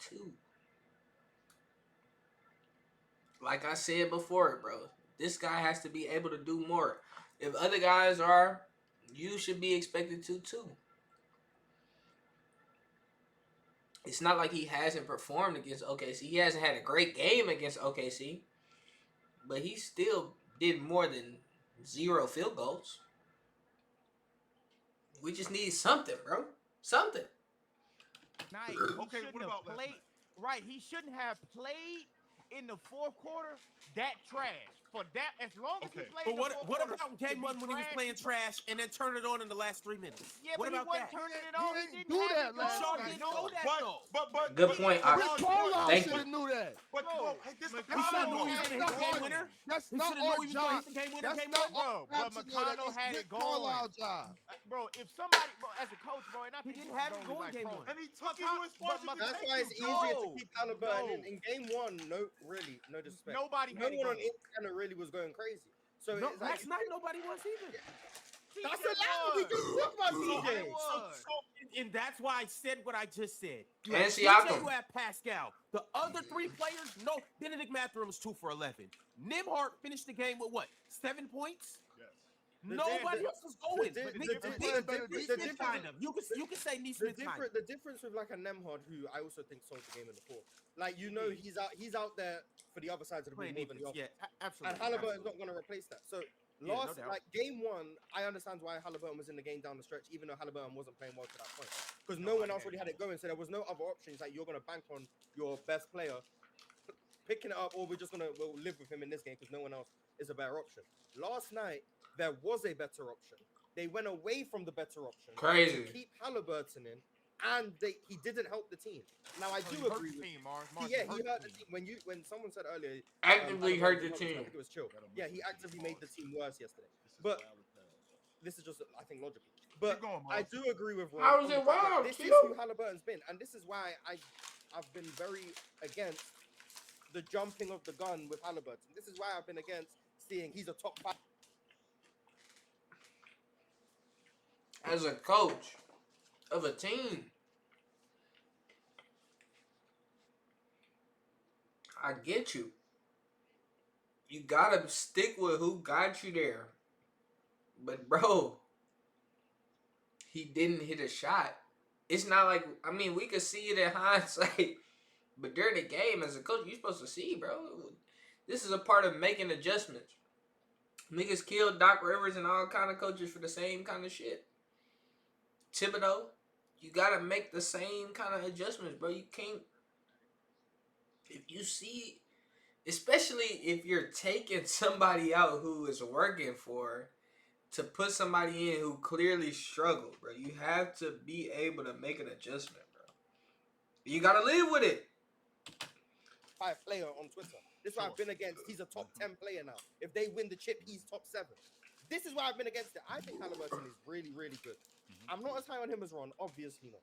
2. Like I said before, bro, this guy has to be able to do more. If other guys are, you should be expected to too. It's not like he hasn't performed against OKC. He hasn't had a great game against OKC, but he still did more than 0 field goals. We just need something, bro. Something.
Night.
Okay,
He
what
shouldn't have
about last
played. Right, he shouldn't have played in the fourth quarter. That trash for that. As long as he
Okay.
played.
But
in the
what
fourth
what
quarter,
about
if
game 1 when he was playing trash and then turned it on in the last 3 minutes?
Yeah,
What
but
about
he wasn't
that?
turning it
He
on. He
ain't
didn't
do
have
that
it
last
going.
Y'all
night.
didn't
No.
know that though.
Good point, Ox.
Rick Carlisle
Thank
should
you.
have knew that.
But
Bro,
bro, hey, this the
McConnell
He should have
problem.
known he was
had
going to
it
hit the game
going.
winner.
That's
He
not
should have known
our
he was going to
job.
hit the game winner.
That's
Game
not
1.
Bro,
our
but
job to know that.
McConnell
It's
had
Rick
it going.
Carlisle's job.
Bro, if somebody, bro, as a coach, bro, and I
He
think
didn't
this
have
is
it
only
going
like
game
pro-
1.
And he took it to as far as he could
That's
take
why
it.
it's easier to
No,
keep Halliburton
no.
in game 1. No, really, no disrespect.
Nobody
No
had it
one on
going.
Indiana really was going crazy. So
No,
it's like,
last night nobody was either.
that's
TJ
a lie. We
was.
just talked about
TJ
TJ.
was.
And that's why I said what I just said. You
And
have
Siakam.
TJ, you have Pascal. The other 3 players, no, Benedict Mathurin was 2 for 11. Nembhard finished the game with what? 7 points?
Yes.
Nobody else was going.
the
But
di-
Nick-
the
Nick-
di-
Nick-
the
Nick
di-
Smith
the
kind of. You can say Neesmith kind of.
The difference with like a Nemhard, who I also think sold the game in the fourth. Like he's out there for the other side of the ball
Playing
more than the
defense.
offense.
Yeah, absolutely.
And Halliburton's
absolutely.
not going to replace that. So
Yeah, no
last
doubt.
like game 1, I understand why Halliburton was in the game down the stretch, even though Halliburton wasn't playing well to that point, because no one else really had it going. So there was no other options. Like you're going to bank on your best player picking it up, or we'll live with him in this game because no one else is a better option. Last night there was a better option. They went away from the better option
Crazy.
to keep Halliburton in, and he didn't help the team. Now I
So
do
he hurt
agree
the
with
team, Mars.
he hurt the team. When someone said earlier,
Actively hurt the
Halliburton, I
team.
think it was chill. Yeah, he actively made the team worse yesterday. But this is just, I think, logical. But
Keep going,
I
Miles.
do agree with Ron.
How is
on the
it
fact that
wild,
This is
Q?
who Halliburton's been, and this is why I've been very against the jumping of the gun with Halliburton. This is why I've been against seeing he's a top 5.
As a coach of a team, I get you. You gotta stick with who got you there. But bro, he didn't hit a shot. It's not like, I mean, we could see it in hindsight, but during the game as a coach, you're supposed to see, bro. This is a part of making adjustments. Niggas killed Doc Rivers and all kind of coaches for the same kind of shit. Thibodeau, you gotta make the same kind of adjustments, bro. You can't. If you see, especially if you're taking somebody out who is working for, to put somebody in who clearly struggled, bro. You have to be able to make an adjustment, bro. You gotta live with it.
Player on Twitter. This is why I've been against. He's a top 10 player now. If they win the chip, he's top 7. This is why I've been against it. I think Halliburton is really, really good. I'm not as high on him as Ron, obviously not.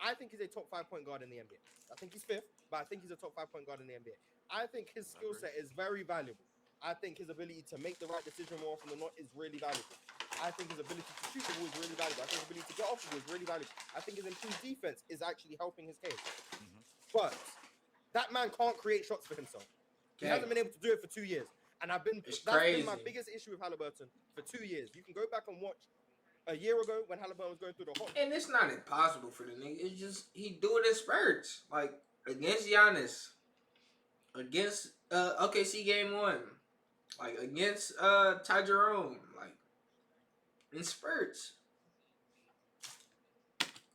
I think he's a top 5 point guard in the NBA. I think he's 5th, but I think he's a top 5 point guard in the NBA. I think his skill set is very valuable. I think his ability to make the right decision more often than not is really valuable. I think his ability to shoot the ball is really valuable. I think his ability to get off the ball is really valuable. I think his improved defense is actually helping his case. But that man can't create shots for himself. He hasn't been able to do it for 2 years. And that's been my biggest issue with Halliburton for 2 years. You can go back and watch a year ago when Halliburton was going through the hot.
And it's not impossible for the nigga. It's just he do it in spurts. Like against Giannis. Against OKC game 1. Like against Ty Jerome. Like in spurts.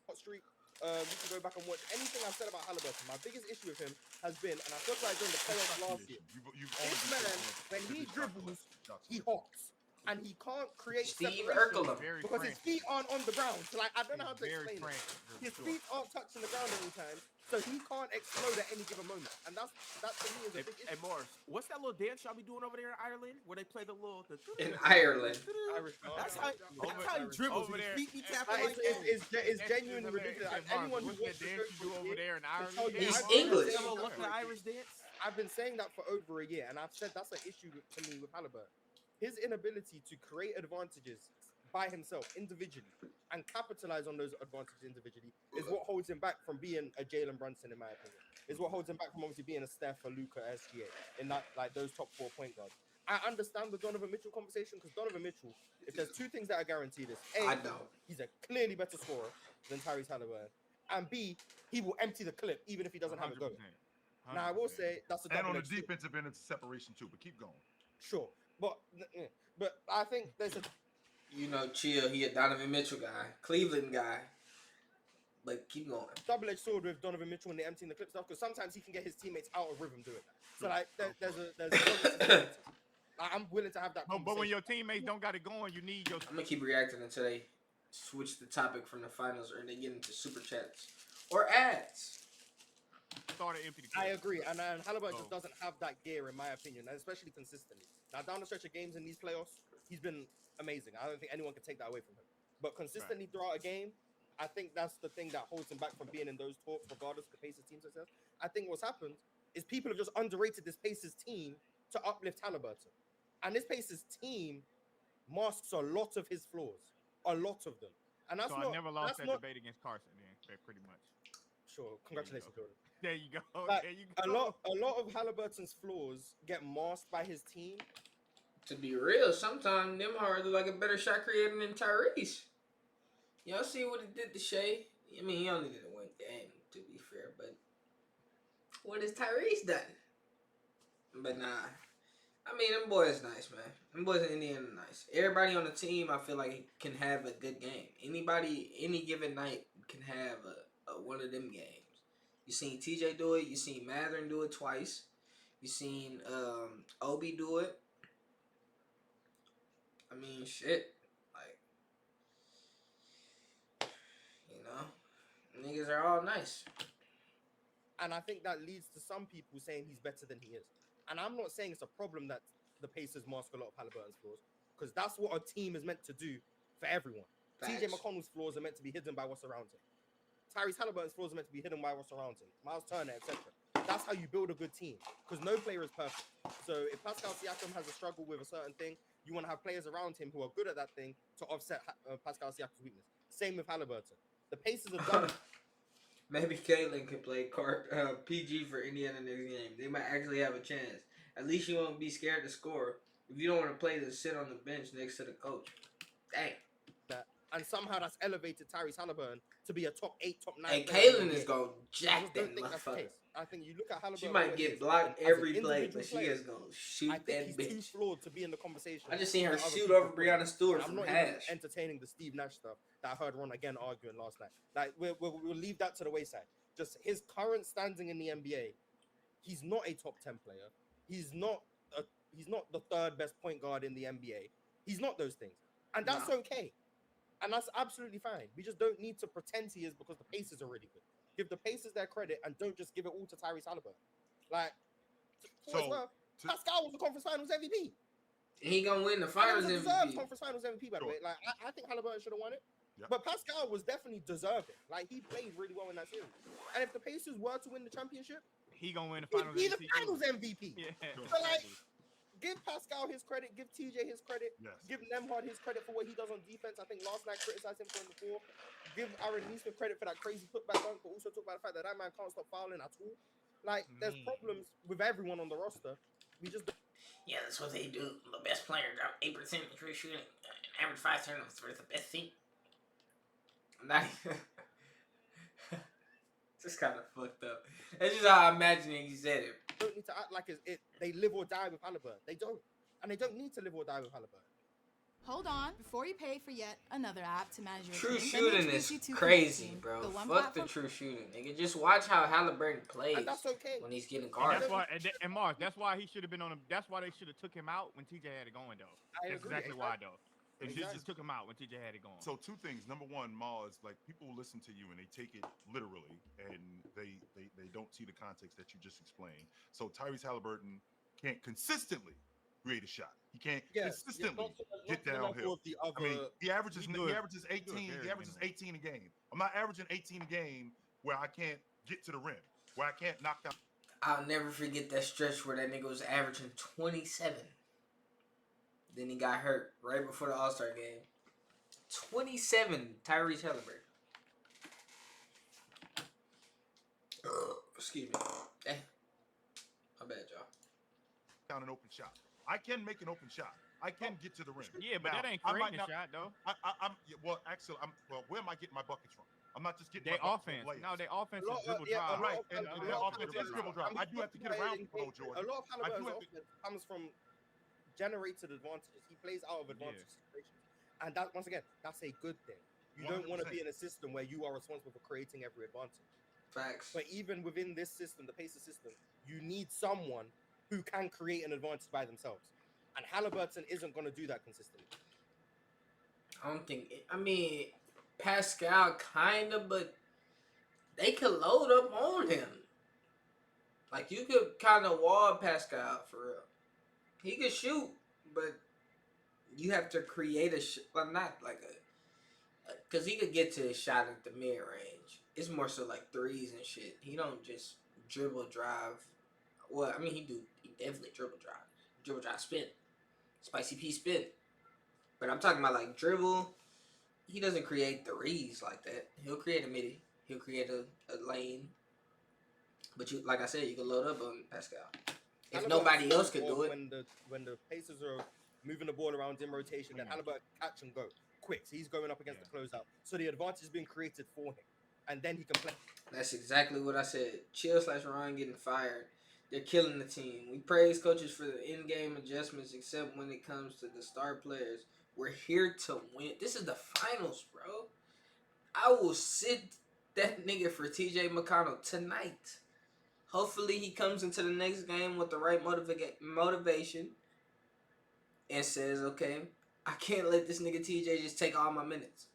Hot streak. You can go back and watch anything I've said about Halliburton. My biggest issue with him has been, and I felt like during the playoffs last year, this man, when he dribbles, he hops. And he can't create
Steve
separation
Urkel.
because his feet aren't on the ground. So like I don't know how to explain it.
frank.
His feet aren't touching the ground every time, so he can't explode at any given moment. And that to me is a big issue.
Hey, Morris, what's that little dance y'all be doing over there in Ireland where they play the little...
In Ireland.
That's
how he dribbles.
over
His
there.
feet be tapping like that.
It's genuinely ridiculous. And anyone who
What's
wants
that
to
dance you do over there in Ireland?
He's
I've been
English.
saying
Look
that
at the Irish dance.
I've been saying that for over a year, and I've said that's an issue to me with Halliburton. His inability to create advantages by himself individually and capitalize on those advantages individually is what holds him back from being a Jalen Brunson, in my opinion. Is what holds him back from obviously being a Steph or Luka SGA in that like those top 4 point guards. I understand the Donovan Mitchell conversation because Donovan Mitchell, if there's 2 things that are guaranteed, is A,
I know.
he's a clearly better scorer than Tyrese Halliburton, and B, he will empty the clip even if he doesn't have it going. Now I will say that's a
And on the
double-edged sword.
defensive end, it's separation too. But keep going.
Sure, but I think there's a
You know, chill. He a Donovan Mitchell guy. Cleveland guy. But keep going.
double-edged sword with Donovan Mitchell and the emptying the clip stuff because sometimes he can get his teammates out of rhythm doing that. So like there's like, I'm willing to have that.
But when your teammates don't got it going, you need your.
I'm gonna keep reacting until they switch the topic from the finals or they get into super chats or ads.
Start to empty the
I
clip.
agree, and Halliburton just doesn't have that gear in my opinion, and especially consistently. Now down the stretch of games in these playoffs, he's been amazing. I don't think anyone can take that away from him. But consistently throughout a game, I think that's the thing that holds him back from being in those talks, regardless of the Pacers team success. I think what's happened is people have just underrated this Pacers team to uplift Halliburton. And this Pacers team masks a lot of his flaws. A lot of them. And that's
So
not...
I never lost
that's
that
not,
debate against Carson, then, pretty much.
Sure, congratulations, Jordan.
There you go.
Like,
There you
A
go.
lot of Halliburton's flaws get masked by his team.
To be real, sometimes Nembhard look like a better shot creator than Tyrese. Y'all see what he did to Shea? I mean, he only did one game, to be fair, but what has Tyrese done? But nah. I mean, them boys nice, man. Them boys in Indiana nice. Everybody on the team, I feel like, can have a good game. Anybody, any given night, can have a one of them games. You seen TJ do it. You seen Matherin do it twice. You seen Obi do it. I mean, shit. Like, you know, niggas are all nice.
And I think that leads to some people saying he's better than he is. And I'm not saying it's a problem that the Pacers mask a lot of Halliburton's flaws, because that's what a team is meant to do for everyone. TJ
Facts.
McConnell's flaws are meant to be hidden by what's around him. Tyrese Halliburton's flaws are meant to be hidden by what's around him. Miles Turner, etc. That's how you build a good team, because no player is perfect. So if Pascal Siakam has a struggle with a certain thing, you want to have players around him who are good at that thing to offset Pascal Siakam's weakness. Same with Halliburton. The Pacers have done it.
Maybe Caitlin could play PG for Indiana next game. They might actually have a chance. At least you won't be scared to score. If you don't want to play, then sit on the bench next to the coach. Dang.
and somehow that's elevated Tyrese Halliburton to be a top 8, top 9.
And
player in
Kaylin
the
is
NBA.
gonna
I
jack
just
that
don't think that's the
motherfucker.
case. I think you look at Halliburton.
She might
what he
get
is,
blocked
and as an
every play,
individual
but she
player,
is gonna
I
shoot
think
that
he's too
bitch.
flawed to be in the conversation.
I just seen her
that other
shoot
people
over
put
Breonna
in.
Stewart
And I'm
from
not even
hash.
entertaining the Steve Nash stuff that I heard Ron again arguing last night. Like we'll leave that to the wayside. Just his current standing in the NBA, he's not a top 10 player. He's not the third best point guard in the NBA. He's not those things, and that's
No.
okay. And that's absolutely fine. We just don't need to pretend he is because the Pacers are really good. Give the Pacers their credit and don't just give it all to Tyrese Halliburton. Like, for what it's
So,
worth,
to-
Pascal was the conference finals MVP.
He gonna win the finals
Finals deserves
MVP.
conference finals MVP, by the
Sure.
way. Like, I think Halliburton should have won it.
Yeah.
But Pascal was definitely deserving. Like, he played really well in that series. And if the Pacers were to win the championship,
He gonna win the
he'd
finals.
be the
MVP.
finals MVP.
Yeah.
Sure.
So, like, give Pascal his credit, give TJ his credit,
Yes.
give Nemhard his credit for what he does on defense. I think last night criticized him for in the fourth. Give Aaron Neesmith credit for that crazy putback dunk, but also talk about the fact that that man can't stop fouling at all. Like, there's
Man.
problems with everyone on the roster. We just don't.
Yeah, that's what they do. The best player dropped 8% free shooting, average 5 turnovers for the best team. Not even. Just kind of fucked up. That's just how I'm imagining he said it.
Don't need to act like they live or die with Halliburton. They don't. And they don't need to live or die with Halliburton.
Hold on, before you pay for yet another app to manage your
True
team, let me
shooting
introduce
is
you to
crazy,
Connecting,
bro.
the one
Fuck the
platform-
true shooting, nigga. Just watch how Halliburton plays
And that's okay.
when he's getting
And
guarded.
that's why, and Mars, that's why he should have been on him. That's why they should have took him out when TJ had it going, though.
I
That's
agree,
exactly why,
exactly.
though. They
Exactly.
just took him out when TJ had it going.
So two things. Number one, Mars, like people listen to you and they take it literally, and they don't see the context that you just explained. So Tyrese Halliburton can't consistently create a shot. He can't consistently get downhill. I mean, he averages
He do it-
18.
very
He averages
minimal.
18 a game. I'm not averaging 18 a game where I can't get to the rim, where I can't knock down.
I'll never forget that stretch where that nigga was averaging 27. Then he got hurt right before the All-Star game. 27, Tyrese Halliburton. Excuse me. Damn. My bad, y'all.
Down an open shot. I can make an open shot. I can get to the rim.
Yeah, but
Now,
that ain't
I might
creating a
not-
shot, though.
Well, where am I getting my buckets from? I'm not just getting
They
my buckets
offense.
from layups.
No, they offense
A lot
is dribble
of- yeah,
drive.
a lot
Right,
of-
and
a
their
lot of
offense is
Halliburton-
dribble drive.
I'm
I do have to get
talking
around
about
people, though,
it.
Jordan.
A lot of
I do
Halliburton's
have to-
offense comes from generated advantages. He plays out of advantage situations. And that, once again, that's a good thing. You don't want to
100%.
be in a system where you are responsible for creating every advantage.
Facts.
But even within this system, the Pacers system, you need someone who can create an advantage by themselves. And Halliburton isn't going to do that consistently.
I don't think. I mean, Pascal kinda, but they could load up on him. Like you could kind of wall Pascal for real. He could shoot, but you have to create a well, not like because he could get to his shot at the mid range. It's more so like threes and shit. He don't just dribble drive. Well, I mean, he definitely dribble drive, spin, spicy P spin. But I'm talking about like dribble. He doesn't create threes like that. He'll create a midi. He'll create a lane. But you, like I said, you can load up on Pascal. If
Halliburton's
nobody else could
more
do it,
when the Pacers are moving the ball around in rotation, then Halliburton catch and go quick. So he's going up against the closeout. So the advantage is being created for him, and then he can play.
that's exactly what I said. Chill/Ryan getting fired. They're killing the team. We praise coaches for the in-game adjustments, except when it comes to the star players. We're here to win. This is the finals, bro. I will sit that nigga for TJ McConnell tonight. Hopefully he comes into the next game with the right motivation and says, okay, I can't let this nigga TJ just take all my minutes.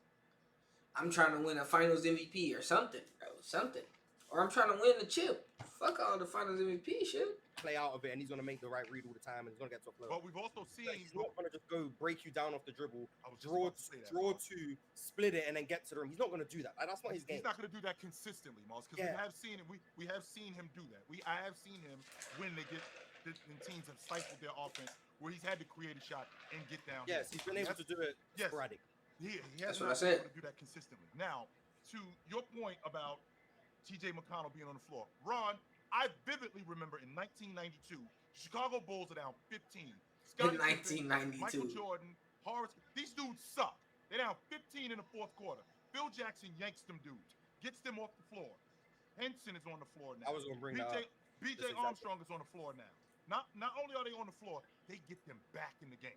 I'm trying to win a finals MVP or something, bro. Something. Or I'm trying to win the chip. Fuck all the finals MVP shit.
Play out of it, and he's gonna make the right read all the time, and he's gonna get to a flow.
But we've also seen.
He's not gonna just go break you down off the dribble,
I was just
draw
about to say that,
draw
Mars.
two, split it, and then get to the rim. He's not gonna do that. Like, that's not his game.
He's not going to do that consistently, Mars, because
Yeah.
we have seen it. We have seen him do that. I have seen him when teams have stifled their offense, where he's had to create a shot and get down.
Yes, he's been able to do it
Yes.
sporadic.
He
That's
has
what I
not been able
said.
to do that consistently. Now, to your point about TJ McConnell being on the floor, Ron, I vividly remember in 1992, Chicago Bulls are down 15. Scottie Pippen,
1992.
Michael Jordan, Horace, these dudes suck. They're down 15 in the fourth quarter. Phil Jackson yanks them dudes, gets them off the floor. Henson is on the floor now.
I was gonna bring that up.
BJ
That's exactly-
Armstrong is on the floor now. Not only are they on the floor, they get them back in the game.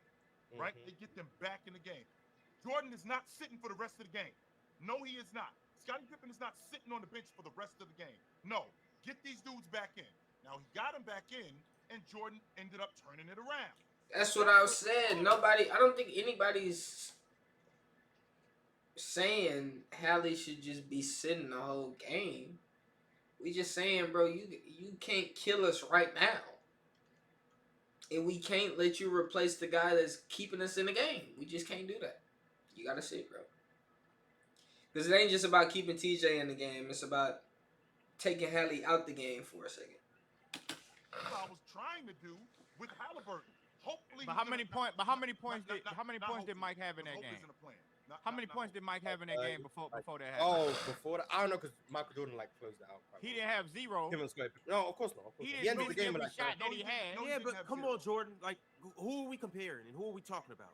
Right?
Mhm.
They get them back in the game. Jordan is not sitting for the rest of the game. No, he is not. Scottie Pippen is not sitting on the bench for the rest of the game. No, get these dudes back in. Now he got them back in, and Jordan ended up turning it around.
That's what I was saying. Nobody, I don't think anybody's saying Hallie should just be sitting the whole game. We just saying, bro, you can't kill us right now. And we can't let you replace the guy that's keeping us in the game. We just can't do that. You gotta sit, bro. Because it ain't just about keeping TJ in the game. It's about taking Hallie out the game for a second.
That's what I was trying to do with Halliburton. Hopefully,
But
he's
how
gonna-
many points? But how many points did Mike have in that
Hope
game?
isn't a plan.
How many points did Mike have in that game before that happened?
Oh, before that, I don't know because Michael Jordan like closed it out. quite
He
well.
didn't have 0.
Him and Scottie Pippen. No, of course not. Of course
He
not.
didn't
He ended
lose
the game
every
with
shot
like
that he had.
No, he
Yeah,
didn't
but
have
come
zero.
on, Jordan. Like, who are we comparing and who are we talking about?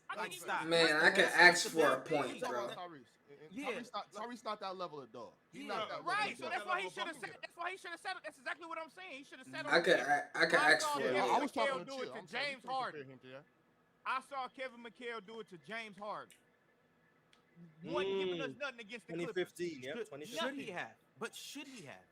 I
Like,
think
stop.
Man, I can ask for a point,
You talking
bro.
about Tyrese? And
Yeah.
Tyrese not that level of dog. He's
Yeah.
not that level
Right,
of
so
dog.
that's why he
level
should have
of
said.
bucket.
That's why he should have said it. That's exactly what I'm saying. He should have said it.
I could ask
saw
for
Kevin
it.
I was
McHale
talking to
do
Chill.
it to
I'm sorry,
James
you can't
Harden.
compare him to that.
I saw Kevin McHale do it to James Harden. Wasn't giving us nothing against the Clippers.
2015, yeah,
Should,
2015.
should he have? But should he have?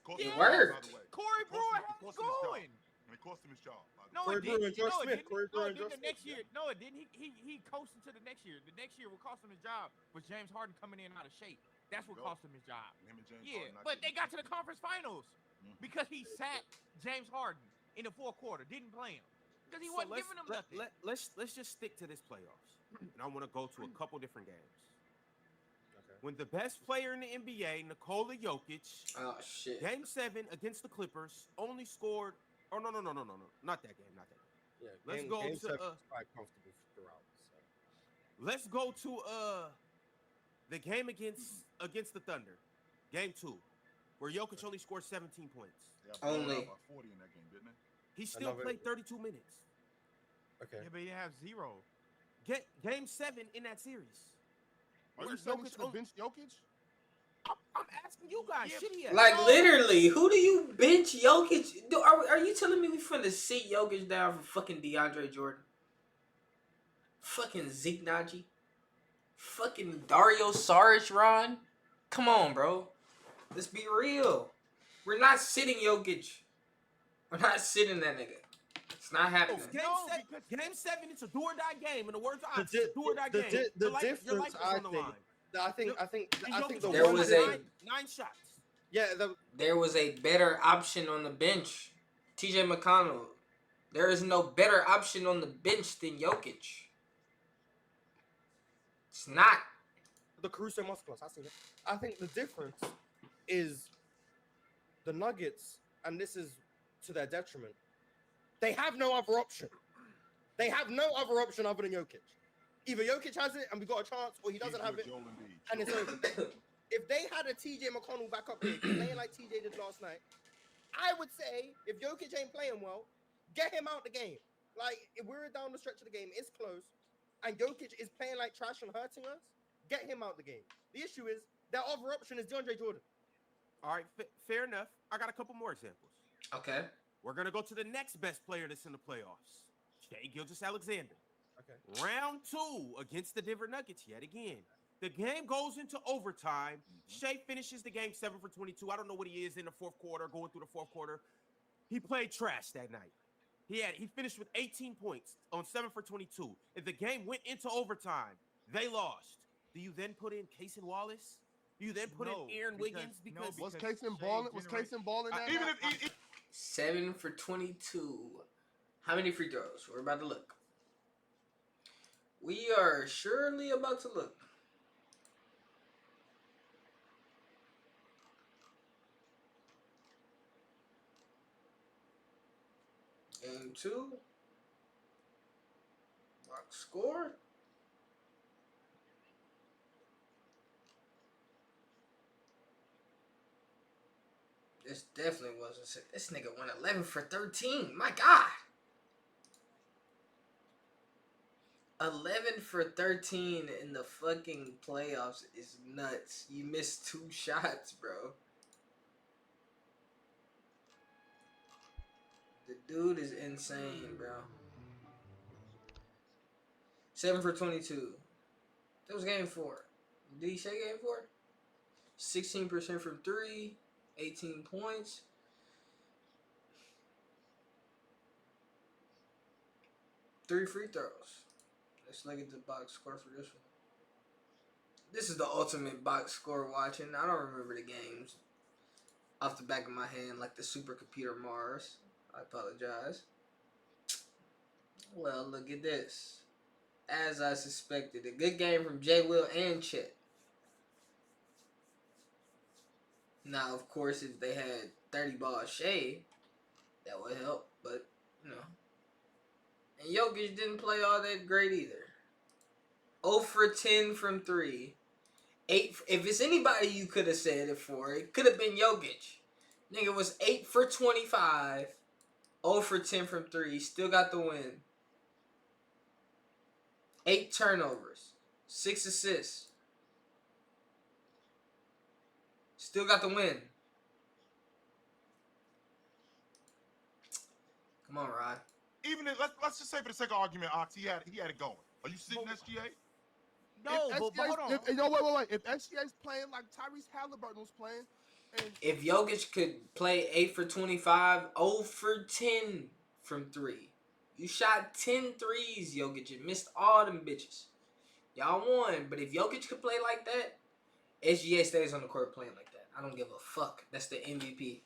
Cost
It
him his
worked.
job, by the way.
Corey
It cost
Brewer
him- it
had
cost
us
him his job.
going.
And it cost him his job. By the
No,
way.
Corey
it
Brewer
didn't.
and Josh
No, it
Smith.
didn't.
Corey Brewer
No, it
and
didn't.
Josh
The next
Smith,
year. No, it didn't. He coasted to the next year. The next year, what cost him his job was James Harden coming in out of shape. That's what
Go.
cost him his job.
Him and James
Yeah,
Harden not
but they
getting
got to the conference finals
Mhm.
because he sat James Harden in the fourth quarter, didn't play him because he
So
wasn't
let's,
giving him
let,
nothing.
let's just stick to this playoffs. And I want to go to a couple different games.
Okay.
When the best player in the NBA, Nikola Jokic,
Oh shit.
Game 7 against the Clippers, only scored. Oh no, not that game, not that game.
Yeah,
Let's
game,
go
game
to,
seven was quite comfortable throughout. So.
Let's go to the game against the Thunder, Game 2, where Jokic only scored 17 points.
They got blown out
Only.
by 40 in that game, didn't they?
He still
Another-
played 32 minutes.
Okay.
Yeah, but he didn't have 0.
Get Game 7 in that series.
Are you
Where
saying he
Jokic
should have
only-
benched Jokic?
I'm asking you guys,
Yeah,
should he have?
Like literally, who do you bench Jokic? Are you telling me we finna sit Jokic down for fucking DeAndre Jordan? Fucking Zeke Naji? Fucking Dario Saric, Ron? Come on, bro. Let's be real. We're not sitting Jokic. We're not sitting that nigga. It's not happening.
Game,
No,
seven,
because-
game 7, it's a do or die game. In the words of
The
Ox,
di-
it's a do or die
the
game.
di- the
Your life is
difference,
on the
I think,
line.
I think
And
the
Jokic
There
only
was
had
a-
nine shots.
yeah
There was a better option on the bench. TJ McConnell. There is no better option on the bench than Jokic. It's not.
the Caruso Musculos. I seen it. I think the difference is the Nuggets, and this is to their detriment. They have no other option. They have no other option other than Jokic. Either Jokic has it and we got a chance, or he doesn't
He's
have
with
it
Joel Embiid.
and it's over. If they had a TJ McConnell back up here playing like TJ did last night, I would say if Jokic ain't playing well, get him out the game. Like if we're down the stretch of the game, it's close, and Jokic is playing like trash and hurting us, get him out the game. The issue is their other option is DeAndre Jordan.
All right, fair enough. I got a couple more examples.
Okay.
We're going to go to the next best player that's in the playoffs, Shai Gilgeous-Alexander.
Okay.
Round 2 against the Denver Nuggets yet again. The game goes into overtime. Shea finishes the game 7 for 22. I don't know what he is in the fourth quarter, going through the fourth quarter. He played trash that night. He finished with 18 points on 7 for 22. If the game went into overtime, they lost. Do you then put in Casey Wallace? Do you then put
No,
in Aaron
because-
Wiggins?
no,
Because
Was
Because
Casey
Shea
balling? Was
generate-
Casey balling that
Even
night?
if
7 for 22. How many free throws? We're about to look. We are surely about to look. Game 2. Box score. This definitely wasn't. This nigga went 11 for 13. My God. 11 for 13 in the fucking playoffs is nuts. You missed 2 shots, bro. The dude is insane, bro. 7 for 22. That was game 4. Did he say game 4? 16% from 3, 18 points. Three free throws. Let's look at the box score for this one. This is the ultimate box score watching. I don't remember the games off the back of my hand like the supercomputer Mars. I apologize. Well, look at this. As I suspected, a good game from J. Will and Chet. Now, of course, if they had 30 ball shade, that would help, but, you know. And Jokic didn't play all that great either. 0 for 10 from 3. 8. If it's anybody you could have said it for, it could have been Jokic. Nigga was 8 for 25. 0 for 10 from 3. Still got the win. 8 turnovers. 6 assists. Still got the win. Come on, Rod.
Even if, let's just say for the sake of argument, Ox, he had it going. Are you sitting SGA?
No,
If
but hold on.
Wait. If SGA's playing like Tyrese Halliburton was playing, and
If Jokic could play 8 for 25, 0 for 10 from 3. You shot 10 threes, Jokic, and missed all them bitches. Y'all won, but if Jokic could play like that, SGA stays on the court playing like that. I don't give a fuck. That's the MVP.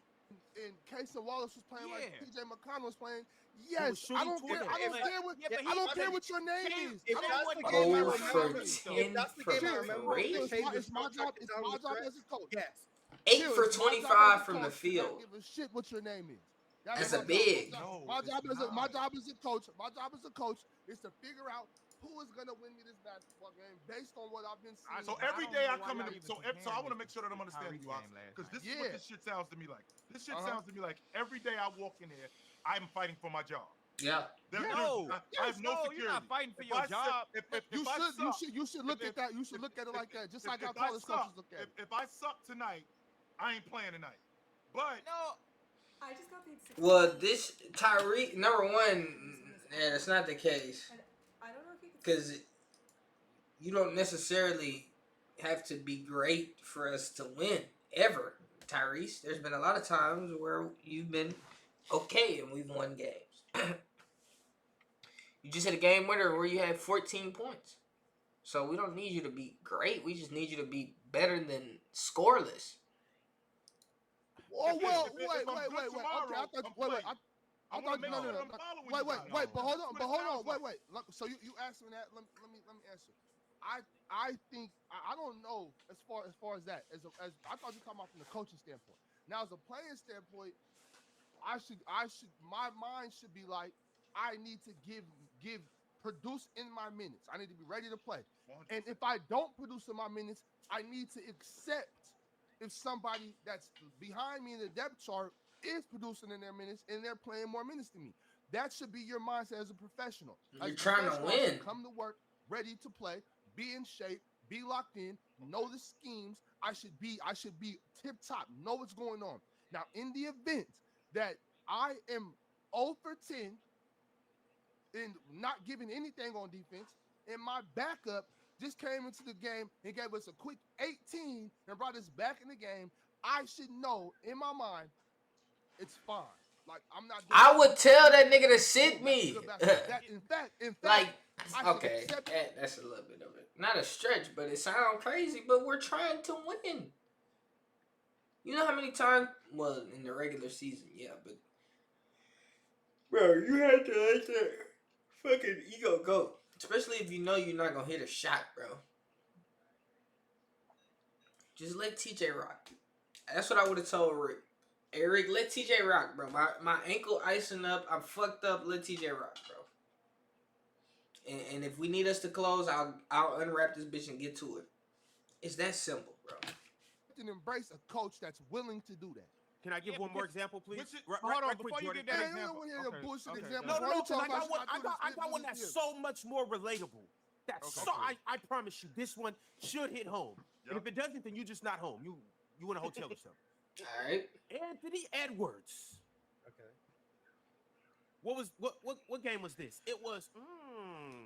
and Casey Wallace was playing like
Yeah.
TJ McConnell was playing,
was
yes, I
shooting
don't care.
Twitter.
I don't
If-
care what
yeah, but
I don't
he-
care what your name
Cam,
is.
If
I don't
that's
want
the
to
game I
Oh,
remember,
for
if
10
that's the
from
game I remember,
three?
the Cade was
It's my job.
contracted
It's
down
my
the
job
stretch,
as a coach.
yes.
8
Chill,
for
it's my job as a
25 from the
coach to
field.
not give a shit what your name is.
As
my
a
job.
big.
No,
My
it's
job as
not.
my job as a coach. My job as a coach is to figure out who is gonna win me this basketball game based on what I've been seeing.
So
I
every
don't
day
know
I
why
come in.
y'all even
So I
comparing
want to
this
make sure that I'm
to
understanding you,
Tyrese game last
because
night.
this is what this shit sounds to me like. This shit
Uh-huh.
sounds to me like every day I walk in here, I'm fighting for my job.
Yeah.
No,
I have no security.
you're not fighting for
If
your
I suck-
job.
If
You
I
should
suck,
look
if-
at that. You should
if-
look at it like that, just like how
if I
college
suck,
coaches look at it.
if I suck tonight, I ain't playing tonight. But
No,
I just got paid 60.
Well, this Tyreek, number one, yeah, that's not the case.
I don't know if you can.
Because you don't necessarily have to be great for us to win, ever, Tyrese. There's been a lot of times where you've been okay and we've won games. You just had a game winner where you had 14 points. So we don't need you to be great. We just need you to be better than scoreless.
Oh
if-
well,
if-
wait.
if I'm good
Okay, I
tomorrow,
thought.
I'm
Wait.
playing.
I
I want
thought
to make
no.
sure that I'm following
Wait,
you guys.
but hold on,
That's what it sounds like.
wait. Look, so you asked me that. Let me answer. I think I don't know as far as that as I thought you were talking about from the coaching standpoint. Now as a playing standpoint, I should my mind should be like I need to give produce in my minutes. I need to be ready to play. And if I don't produce in my minutes, I need to accept if somebody that's behind me in the depth chart is producing in their minutes and they're playing more minutes than me. That should be your mindset as a professional.
You're
As a
trying to
professional, I should
win.
Come to work, ready to play, be in shape, be locked in, know the schemes. I should be tip top, know what's going on. Now, in the event that I am 0 for 10 and not giving anything on defense, and my backup just came into the game and gave us a quick 18 and brought us back in the game, I should know in my mind it's fine. Like I'm not.
I would tell that nigga to sit me.
In fact,
Like,
I should
okay,
accept
that's a little bit of it. Not a stretch, but it sounds crazy, but we're trying to win. You know how many times, well, in the regular season, yeah, but bro, you had to let that fucking ego go. Especially if you know you're not gonna hit a shot, bro. Just let TJ rock. That's what I would have told Rick. Hey, Rick, let TJ rock, bro. My ankle icing up. I'm fucked up. Let TJ rock, bro. And if we need us to close, I'll unwrap this bitch and get to it. It's that simple, bro.
and embrace a coach that's willing to do that.
Can I give
Yeah,
one more
because-
example, please?
which is-
Right,
hold on,
right quick,
before you
Jordan.
give that
Man, you
example.
don't want to hear
Okay,
a bullshit
okay,
example.
go
No,
ahead.
no,
Why you
no, because
talking
I
about
got one.
shit
I got one that's so much more relatable. That's
Okay.
so. I promise you, this one should hit home. And
Yep.
if it doesn't, then you just not home. You in a hotel or something.
All right.
Anthony Edwards.
Okay.
What game was this? It was.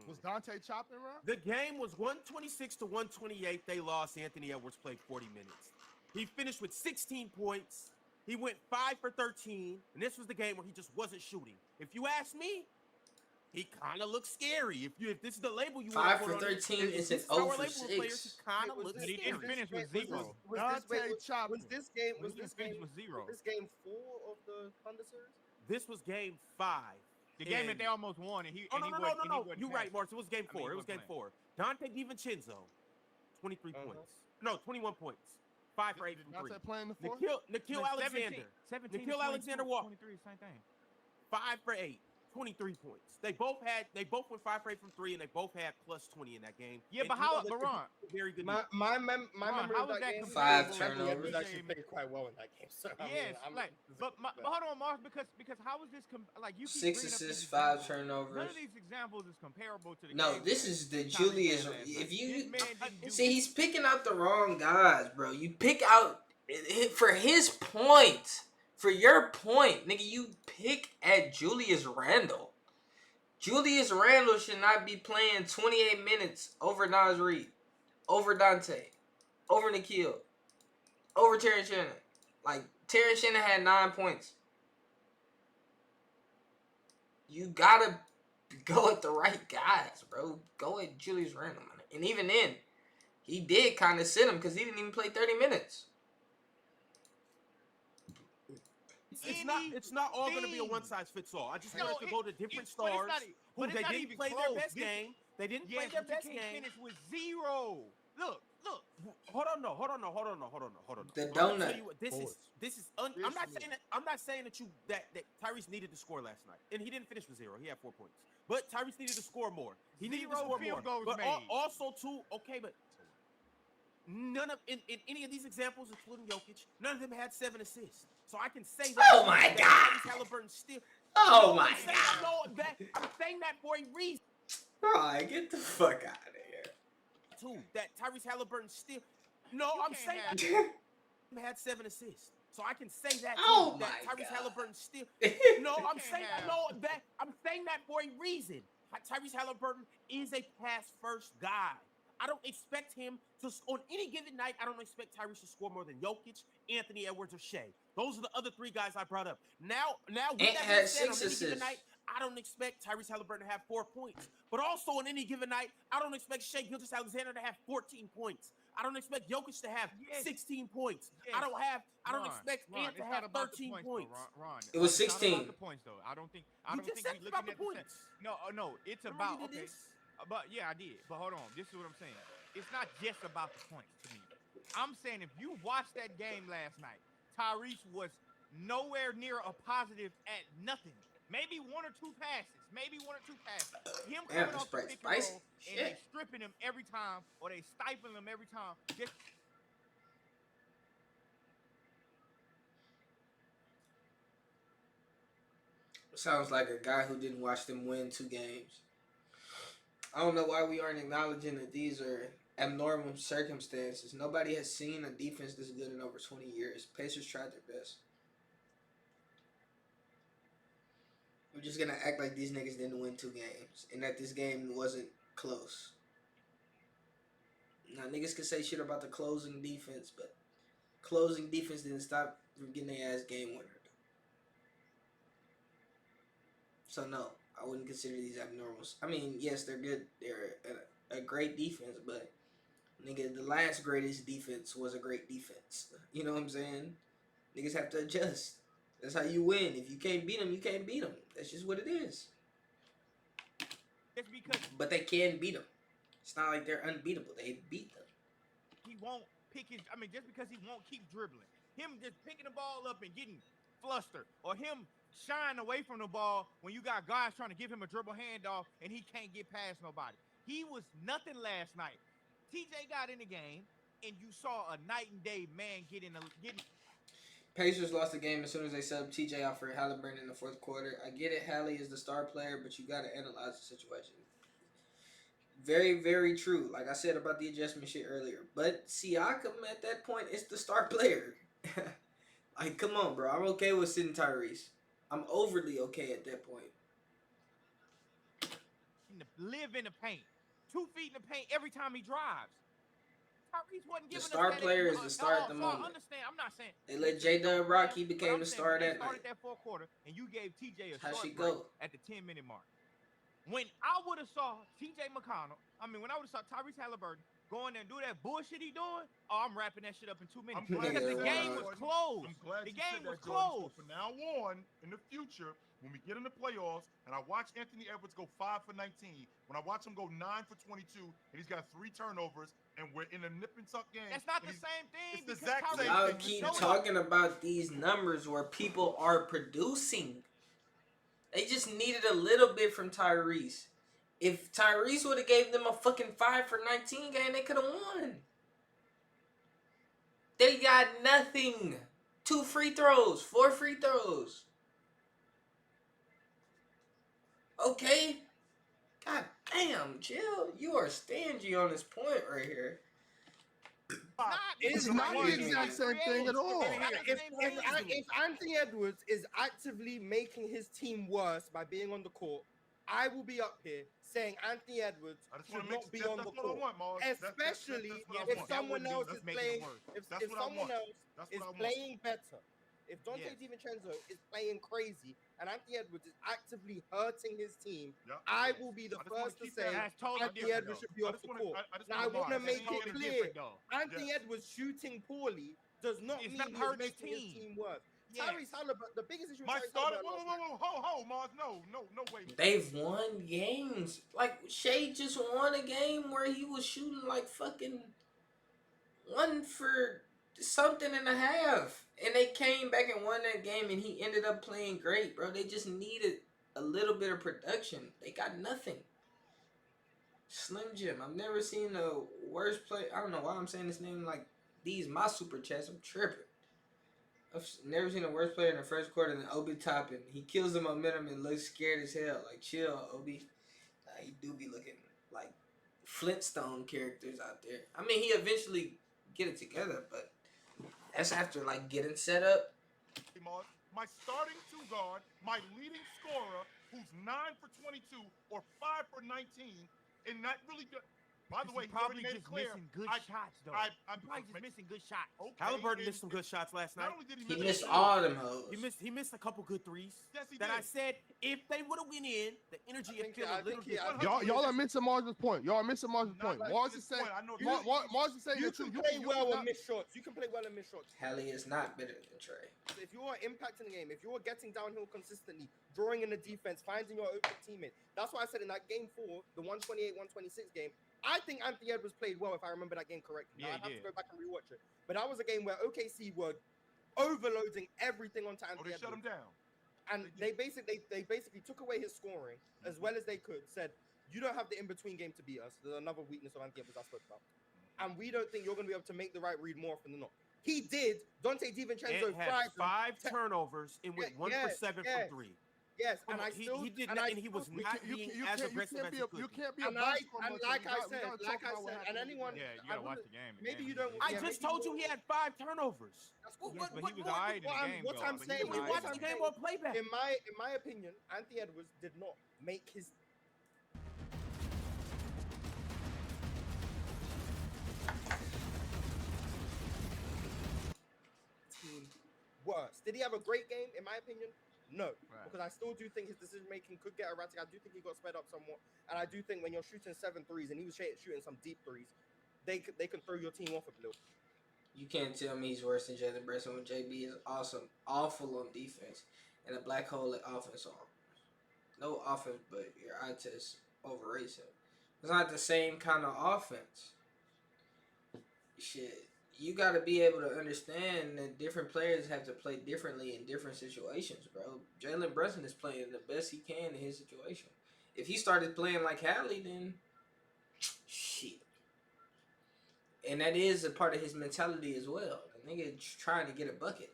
Was Dante chopping, bro?
The game was 126 to 128. They lost. Anthony Edwards played 40 minutes. He finished with 16 points. He went 5 for 13, and this was the game where he just wasn't shooting. If you ask me, he kind of looks scary. If this is the label you want
5
to
for
put on him,
13
if
is
this
an
how
0
we're
for
labeling players,
6.
he kind of
Was
looks
But he
scary.
didn't finish with
was
zero.
Dante chopping.
Was this game?
He
Was
didn't
this
finish
game?
with zero.
Was this game 4 of the Thunder series?
This was game 5.
The game that
And-
they almost won, and he.
Oh,
and he
no.
wasn't- and he wasn't
You're right,
passing.
Marks. It was game
I mean,
4.
he
It was game
wasn't
4. Dante DiVincenzo, 23
Uh-huh.
points. No, 21 points. 5 for 8
Did
from
Dante
3.
playing the fourth?
Nikhil
Like
Alexander,
17
Nikhil Alexander Walker.
23, same thing.
5 for 8, 23 points. They both went 5 for 8 from 3, and they both had plus 20 in that game.
Yeah,
And
but
you know
how,
that
but
they're
Ron,
very good.
My
Ron,
memory
how
of
was
that
that
game.
compared
5
to
Anthony Edwards
turnovers.
actually played quite well in that game. So I mean,
Yes,
I'm-
like, but hold on, Mars, because how is this like you keep
6
bringing up these
assists, 5
examples.
turnovers.
None of these examples is comparable to the
No,
game
this
that
is the
Tyrese
Julius.
had last night.
If
This
you
man didn't do
see, he's picking out the wrong guys, bro. You pick out for his point, for your point, nigga. You pick at Julius Randle. Julius Randle should not be playing 28 minutes over Naz Reid, over Dante, over Nikhil, over Terrence Shannon. Like, Terrence Shannon had 9 points. You gotta go at the right guys, bro. Go at Julius Randle, man. And even then, he did kind of sit him because he didn't even play 30 minutes.
It's not all going to be a
Anything.
one size fits all. I just
No,
want us to
it-
go to different
but it's
stars
not
who
but it's
they
not
didn't
even
play
close.
their best
This-
game. They didn't
Yes,
play their
but you
best
can't
game.
finish with 0. Look.
Hold on.
The
I'm gonna tell
donut.
you what, this is. I'm not saying that Tyrese needed to score last night, and he didn't finish with 0. He had 4 points, but Tyrese needed to score more. He needed to
0
score
field
more.
goals
But
made.
also too, okay, but none of in any of these examples, including Jokic, none of them had 7 assists. So I can say that.
Oh my
that
God.
Tyrese Halliburton still.
Oh
No,
my
I'm saying,
god.
no, I'm saying that for a reason
Bro, get the fuck out of
too. That Tyrese Halliburton still. No,
You
I'm
can't
saying
have-
here.
he had 7 assists. So I can say that too.
Oh
that
my
Tyrese
God.
Halliburton still.
You
No, I'm
can't
saying
have-
I'm saying that for a reason. Tyrese Halliburton is a pass first guy. I don't expect him to on any given night. I don't expect Tyrese to score more than Jokic, Anthony Edwards, or Shea. Those are the other 3 guys I brought up. Now with
Ant
that
had
being said, on
6
any given
assists.
night, I don't expect Tyrese Halliburton to have 4 points. But also on any given night, I don't expect Shea Gilgeous-Alexander to have 14 points. I don't expect Jokic to have
Yes.
16 points.
Yes.
I don't
Ron,
expect
Ron,
Ant to
it's not
have
about the
13
points.
points.
Though, Ron,
It was
it's not
16.
about the points though. I don't think
You
we
just said
looking
about the
at the same.
points.
No, it's
Remember
about
you did
okay.
this?
But yeah, I did. But hold on, this is what I'm saying. It's not just about the points to me. I'm saying if you watched that game last night, Tyrese was nowhere near a positive at nothing. Maybe 1 or 2 passes. Him
Damn,
coming
this
off the
Sprite
pick and roll
spicy.
and they
Shit.
stripping him every time, or they stifling him every time. Just
Sounds like a guy who didn't watch them win 2 games. I don't know why we aren't acknowledging that these are abnormal circumstances. Nobody has seen a defense this good in over 20 years. Pacers tried their best. We're just gonna act like these niggas didn't win 2 games and that this game wasn't close. Now niggas can say shit about the closing defense, but closing defense didn't stop from getting their ass game winner. So no, I wouldn't consider these abnormals. I mean, yes, they're good. They're a great defense, but nigga, the last greatest defense was a great defense. You know what I'm saying? Niggas have to adjust. That's how you win. If you can't beat them, you can't beat them. That's just what it is.
because
But they can beat them. It's not like they're unbeatable. They beat them.
he won't pick his. I mean, just because he won't keep dribbling, him just picking the ball up and getting flustered, or him shying away from the ball when you got guys trying to give him a dribble handoff and he can't get past nobody. He was nothing last night. TJ got in the game, and you saw a night and day man getting.
Pacers lost the game as soon as they subbed TJ out for Halliburton in the fourth quarter. I get it, Hallie is the star player, but you got to analyze the situation. Very, very true. Like I said about the adjustment shit earlier. But Siakam at that point is the star player. Like, come on, bro. I'm okay with sitting Tyrese. I'm overly okay at that point.
Live in the paint. 2 feet in the paint every time he drives. Tyrese wasn't
The
giving
star
us that
player is the star at the
So
moment.
I understand. I'm not saying
They let J-Dub rock. He became the star that
started
night.
that fourth quarter, and you gave TJ a
How she
short break
go?
at the 10-minute mark. When I would have saw TJ McConnell, when I would have saw Tyrese Halliburton go in there and do that bullshit he doing, I'm wrapping that shit up in 2 minutes.
I'm glad
Because the
you said
game
that,
was
Jordan.
closed.
I'm glad
The
you
game
said
was
that, Jordan. So
closed.
from now on, in the future, when we get in the playoffs, and I watch Anthony Edwards go 5 for 19, when I watch him go 9 for 22, and he's got 3 turnovers, and we're in a nip and tuck game.
That's not
and
the same thing.
it's the
because
exact
Tyrese-
same
Y'all
thing.
keep
No,
talking about these numbers where people are producing. They just needed a little bit from Tyrese. If Tyrese would have gave them a fucking 5 for 19 game, they could have won. They got nothing. 2 free throws, 4 free throws. Okay. God damn, Jill, you are stingy on this point right here.
It's
It's
not the
not
exact same thing at all.
If Anthony Edwards is actively making his team worse by being on the court, I will be up here saying Anthony Edwards
I just
should
want to make
not be
that's
on the
what I
court.
want, Mars.
Especially
that's what I
if
want.
someone else is playing, if
That's what I
someone
want.
else
That's
is
what I want.
playing better. If Dante
Yes.
DiVincenzo is playing crazy and Anthony Edwards is actively hurting his team,
Yeah.
I will be the
I just wanna
first to
keep
say
that-
That's totally
Anthony
different,
Edwards
though.
should be
I
off
just
the
wanna-
court.
I just
Now I
wanna
want to
mark.
make
That's totally
it clear:
different, though.
Anthony
Yes.
Edwards shooting poorly does not
It's
mean
not
he's
hurting his
making his
team.
team worse.
Yes.
Tyrese Halliburton, the biggest issue with
My
Tyrese
starter.
Halliburton
Whoa,
last night.
ho, Mars. No way.
They've won games. Like, Shea just won a game where he was shooting like fucking 1 for something and a half. And they came back and won that game, and he ended up playing great, bro. They just needed a little bit of production. They got nothing. Slim Jim. I've never seen a worse play. I don't know why I'm saying this name like these my super chats. I'm tripping. I've never seen a worse player in the first quarter than Obi Toppin. He kills the momentum and looks scared as hell. Like, chill, Obi. Nah, he do be looking like Flintstone characters out there. I mean, he eventually get it together, but that's after like getting set up.
Mars. My starting 2 guard, my leading scorer, who's 9 for 22 or 5 for 19, and not really good. By the way,
He's
he already
probably
made
just
it clear.
missing good
I-
shots, though.
I'm
He's probably just missing good shots.
Okay,
Halliburton
and-
missed some good shots last night.
Not only did he
He
miss
missed
it,
all them hoes.
He missed a couple good threes.
Yes, he
that
did.
I said if they would have went in, the energy would feel a little different.
Y'all are missing Mars's point. Y'all are missing Mars's
Not
point.
like
Mars
this
is saying
point. I know
You-
Mars is saying
You
that
can play well
cannot-
and miss shots. You can play well and miss shots.
Hallie is not better than Trey.
So if you are impacting the game, if you are getting downhill consistently, drawing in the defense, finding your open teammate, that's why I said in that game 4, the 128-126 game, I think Anthony Edwards played well, if I remember that game correctly. Now,
Yeah,
I'd have
he
to go back and rewatch it. But that was a game where OKC were overloading everything onto
Oh,
Anthony
they shut him
Edwards.
down.
And they basically took away his scoring as well as they could, said, you don't have the in-between game to beat us. There's another weakness of Anthony Edwards I spoke about. And we don't think you're going to be able to make the right read more often than not. He did. Dante DiVincenzo
And had
fried them.
5 turnovers and went 1 for 7
yeah.
from 3.
Yes,
Come
and
on,
I still
he did
and
not,
I
and he was
still-
not being as aggressive as he could
You
be.
can't be
And
a
I
basketball
and
monkey.
like
We
I
gotta
said,
talk about what
and
happened.
anyone,
Yeah, you
I
gotta watch
wouldn't-
the game. The
maybe
game
you
was
don't-
good.
I
yeah,
just
maybe
told you he had 5 turnovers.
That's cool.
Yes, but he was
what-
alright in the
what I'm-
game,
what
though.
I'm
But he
saying,
was
We
alright.
watched
what
the
I'm
game
saying-
on playback.
in my opinion, Anthony Edwards did not make his team worse. Did he have a great game? In my opinion, no.
Right.
Because I still do think his decision making could get erratic. I do think he got sped up somewhat, and I do think when you're shooting 7 threes and he was shooting some deep threes, they can throw your team off a little.
You can't tell me he's worse than Jalen Brunson when JB is awesome, awful on defense, and a black hole at offense on. No offense, but your eye test overrates him. It's not the same kind of offense. Shit, you got to be able to understand that different players have to play differently in different situations, bro. Jalen Brunson is playing the best he can in his situation. If he started playing like Hallie, then shit. And that is a part of his mentality as well. The nigga trying to get a bucket.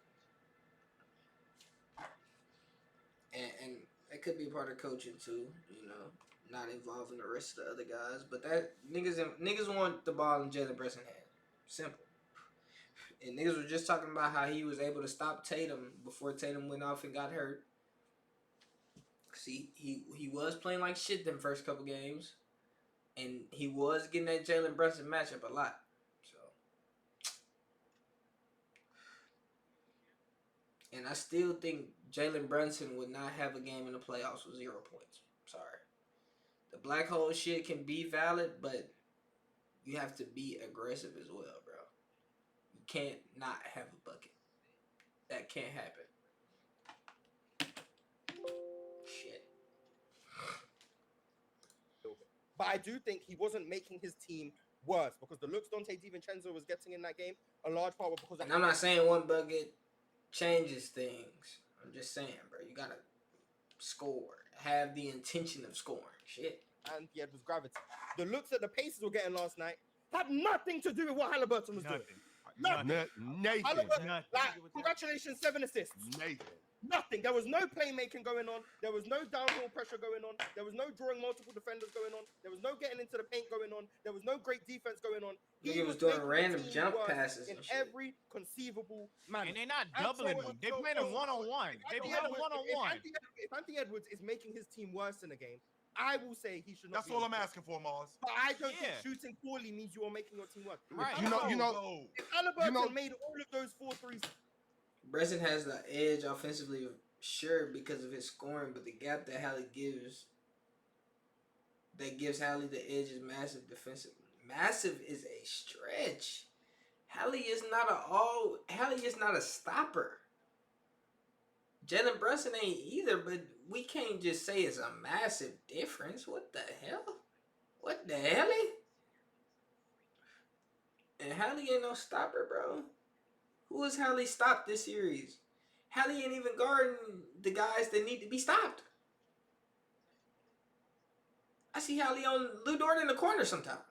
and that could be a part of coaching too. You know, not involving the rest of the other guys, but that niggas want the ball in Jalen Brunson hand. Simple. And niggas were just talking about how he was able to stop Tatum before Tatum went off and got hurt. See, he was playing like shit them first couple games, and he was getting that Jalen Brunson matchup a lot. So, and I still think Jalen Brunson would not have a game in the playoffs with 0 points. Sorry, the black hole shit can be valid, but you have to be aggressive as well, bro. You can't not have a bucket. That can't happen. Shit.
But I do think he wasn't making his team worse because the looks Dante DiVincenzo was getting in that game, a large part was because
And I'm not saying one bucket changes things. I'm just saying, bro, you gotta score. Have the intention of scoring. Shit.
and he had was gravity. The looks that the Pacers were getting last night had nothing to do with what Halliburton was doing. Nothing.
Nathan.
Halliburton,
Nothing.
like, congratulations, 7 assists.
Nathan.
Nothing. There was no playmaking going on. There was no downhill pressure going on. There was no drawing multiple defenders going on. There was no getting into the paint going on. There was no great defense going on.
He was doing
making the
random
team
jump
worse
passes
in
and shit.
every conceivable manner.
And they're not
And
doubling
so-
him. They
so-
playing him
so-
one-on-one. They
Anthony
playing him
Edwards-
one-on-one.
If Anthony Edwards is making his team worse in a game, I will say he should not.
That's
be
all
on
I'm
the
asking for, Mars.
But I don't think
Yeah.
shooting poorly means you are making your team worse.
Right.
If
You know-
No.
If Halliburton
you know-
made all of those 4 threes,
Bresson has the edge offensively, sure, because of his scoring, but the gap that Hallie gives, Hallie the edge is massive defensively. Massive is a stretch. Hallie is not a stopper. Jalen Brunson ain't either, but we can't just say it's a massive difference. What the hell? What the hell? And Hallie ain't no stopper, bro. Who has Hallie stopped this series? Hallie ain't even guarding the guys that need to be stopped. I see Hallie on Lou Dort in the corner sometimes.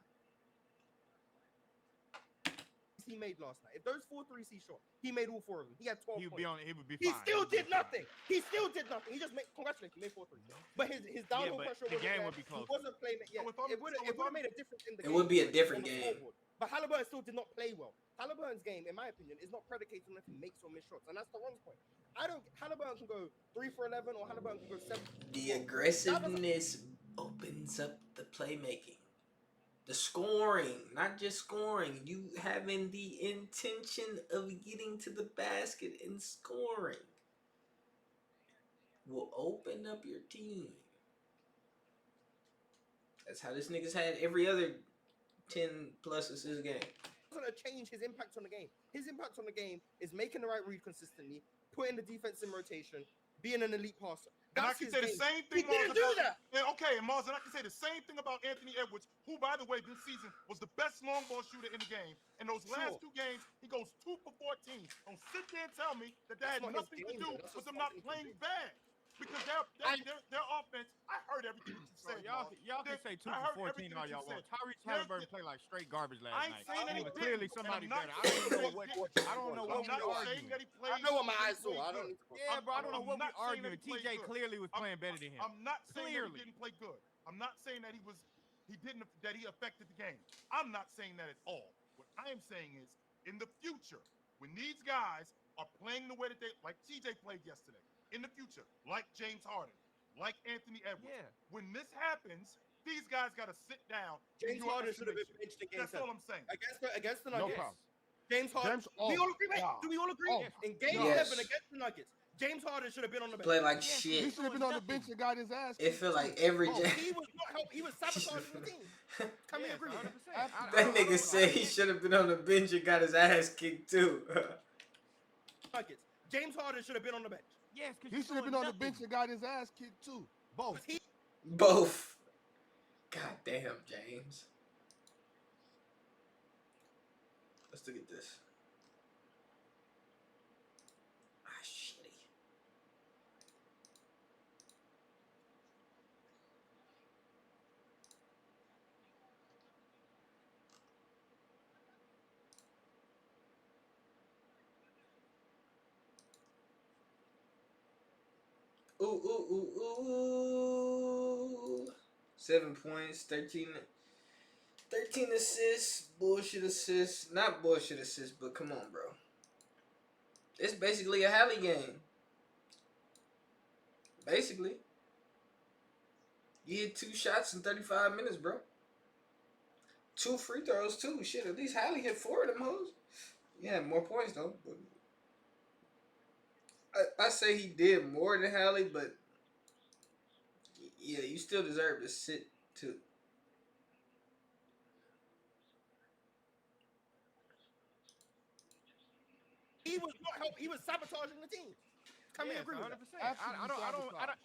he made last night. If those 4 threes he shot, he made all 4 of them. He had 12
He would
points.
be on. He would be
He
fine.
still
He would be
did
fine.
nothing. He still did nothing. He just made, congratulations, he made 4 threes. But his downhill
but
pressure
the
wasn't
game
there.
would be closer.
He wasn't playing it yet.
So if I'm-
It would
so if
have
I'm-
made a difference in the
It
game.
would be a different
on the
game.
scoreboard. But Halliburton still did not play well. Halliburton's game, in my opinion, is not predicated on if he makes or miss shots. And that's the wrong point. Halliburton can go 3 for 11 or Halliburton can go 7.
The aggressiveness opens up the playmaking. The scoring, not just scoring. You having the intention of getting to the basket and scoring will open up your team. That's how this nigga's had every other 10 plus assist game.
It's going to change his impact on the game. His impact on the game is making the right read consistently, putting the defense in rotation, being an elite passer.
And I
That's
can
his
say the
game.
same
He
thing, Mars,
didn't do
about-
that.
Yeah, okay, and Mars, and I can say the same thing about Anthony Edwards, who, by the way, this season was the best long ball shooter in the game. In those last 2 games, he goes 2 for 14. Don't sit there and tell me that
That's
had
not his
nothing
game,
to do
though. That's
with
just
them not
something he
playing
can do.
bad. Because their offense, I heard everything that you
Bro,
said,
y'all,
Mars.
y'all can
They-
say 2
I
for
heard
14
everything
all
that you
y'all want.
said.
Tyrese
They're-
Halliburton played like straight garbage last
I ain't
night.
saying that
He
he
was
didn't,
clearly
and
somebody
I'm not
better. I don't
saying
know
that
what.
he didn't.
I don't know
I'm
what we
not saying
arguing.
that he played.
I know what my
that he
eyes saw.
played
I don't
good.
need to.
Yeah, bro. I don't know
I'm
what we
not saying that
arguing.
he played
TJ
good.
clearly was playing better than him.
I'm not saying that
Clearly.
he didn't play good. I'm not saying that he affected the game. I'm not saying that at all. What I am saying is, in the future, when these guys are playing the way that like TJ played yesterday, in the future, like James Harden, like Anthony Edwards,
Yeah.
when this happens, these guys got to sit down. in
James
your
Harden should have been
estimation.
benched in game
That's
7.
all I'm saying.
Against the
No
Nuggets.
problem.
James Harden.
James-
we
oh,
all agree, wait,
God.
do we all agree?
Oh,
In game
Yes.
7 against the Nuggets, James Harden should have been on the bench.
Play like
Yeah,
He
shit.
should have been on the bench and got his ass
It
kicked,
feel
too.
like every
Oh,
jam.
He was not help. He was sabotaging the team. Can we
Yes,
agree with that?
100%.
That nigga said he should have been on the bench and got his ass kicked too.
Nuggets. James Harden should have been on the bench.
Yes, because
He should have been on the bench and got his ass kicked too. Both.
He
Both. God damn, James. Let's look at this. Ah, shitty. Ooh. 7 points, 13 assists, bullshit assists. Not bullshit assists, but come on, bro. It's basically a Hallie game. Basically. You hit 2 shots in 35 minutes, bro. 2 free throws, too. Shit, at least Hallie hit 4 of them hoes. Yeah, more points, though. But I say he did more than Hallie, but yeah, you still deserve to sit, too.
He was sabotaging the team. Can we
Yes,
agree with that?
100%. I don't.
sabotage.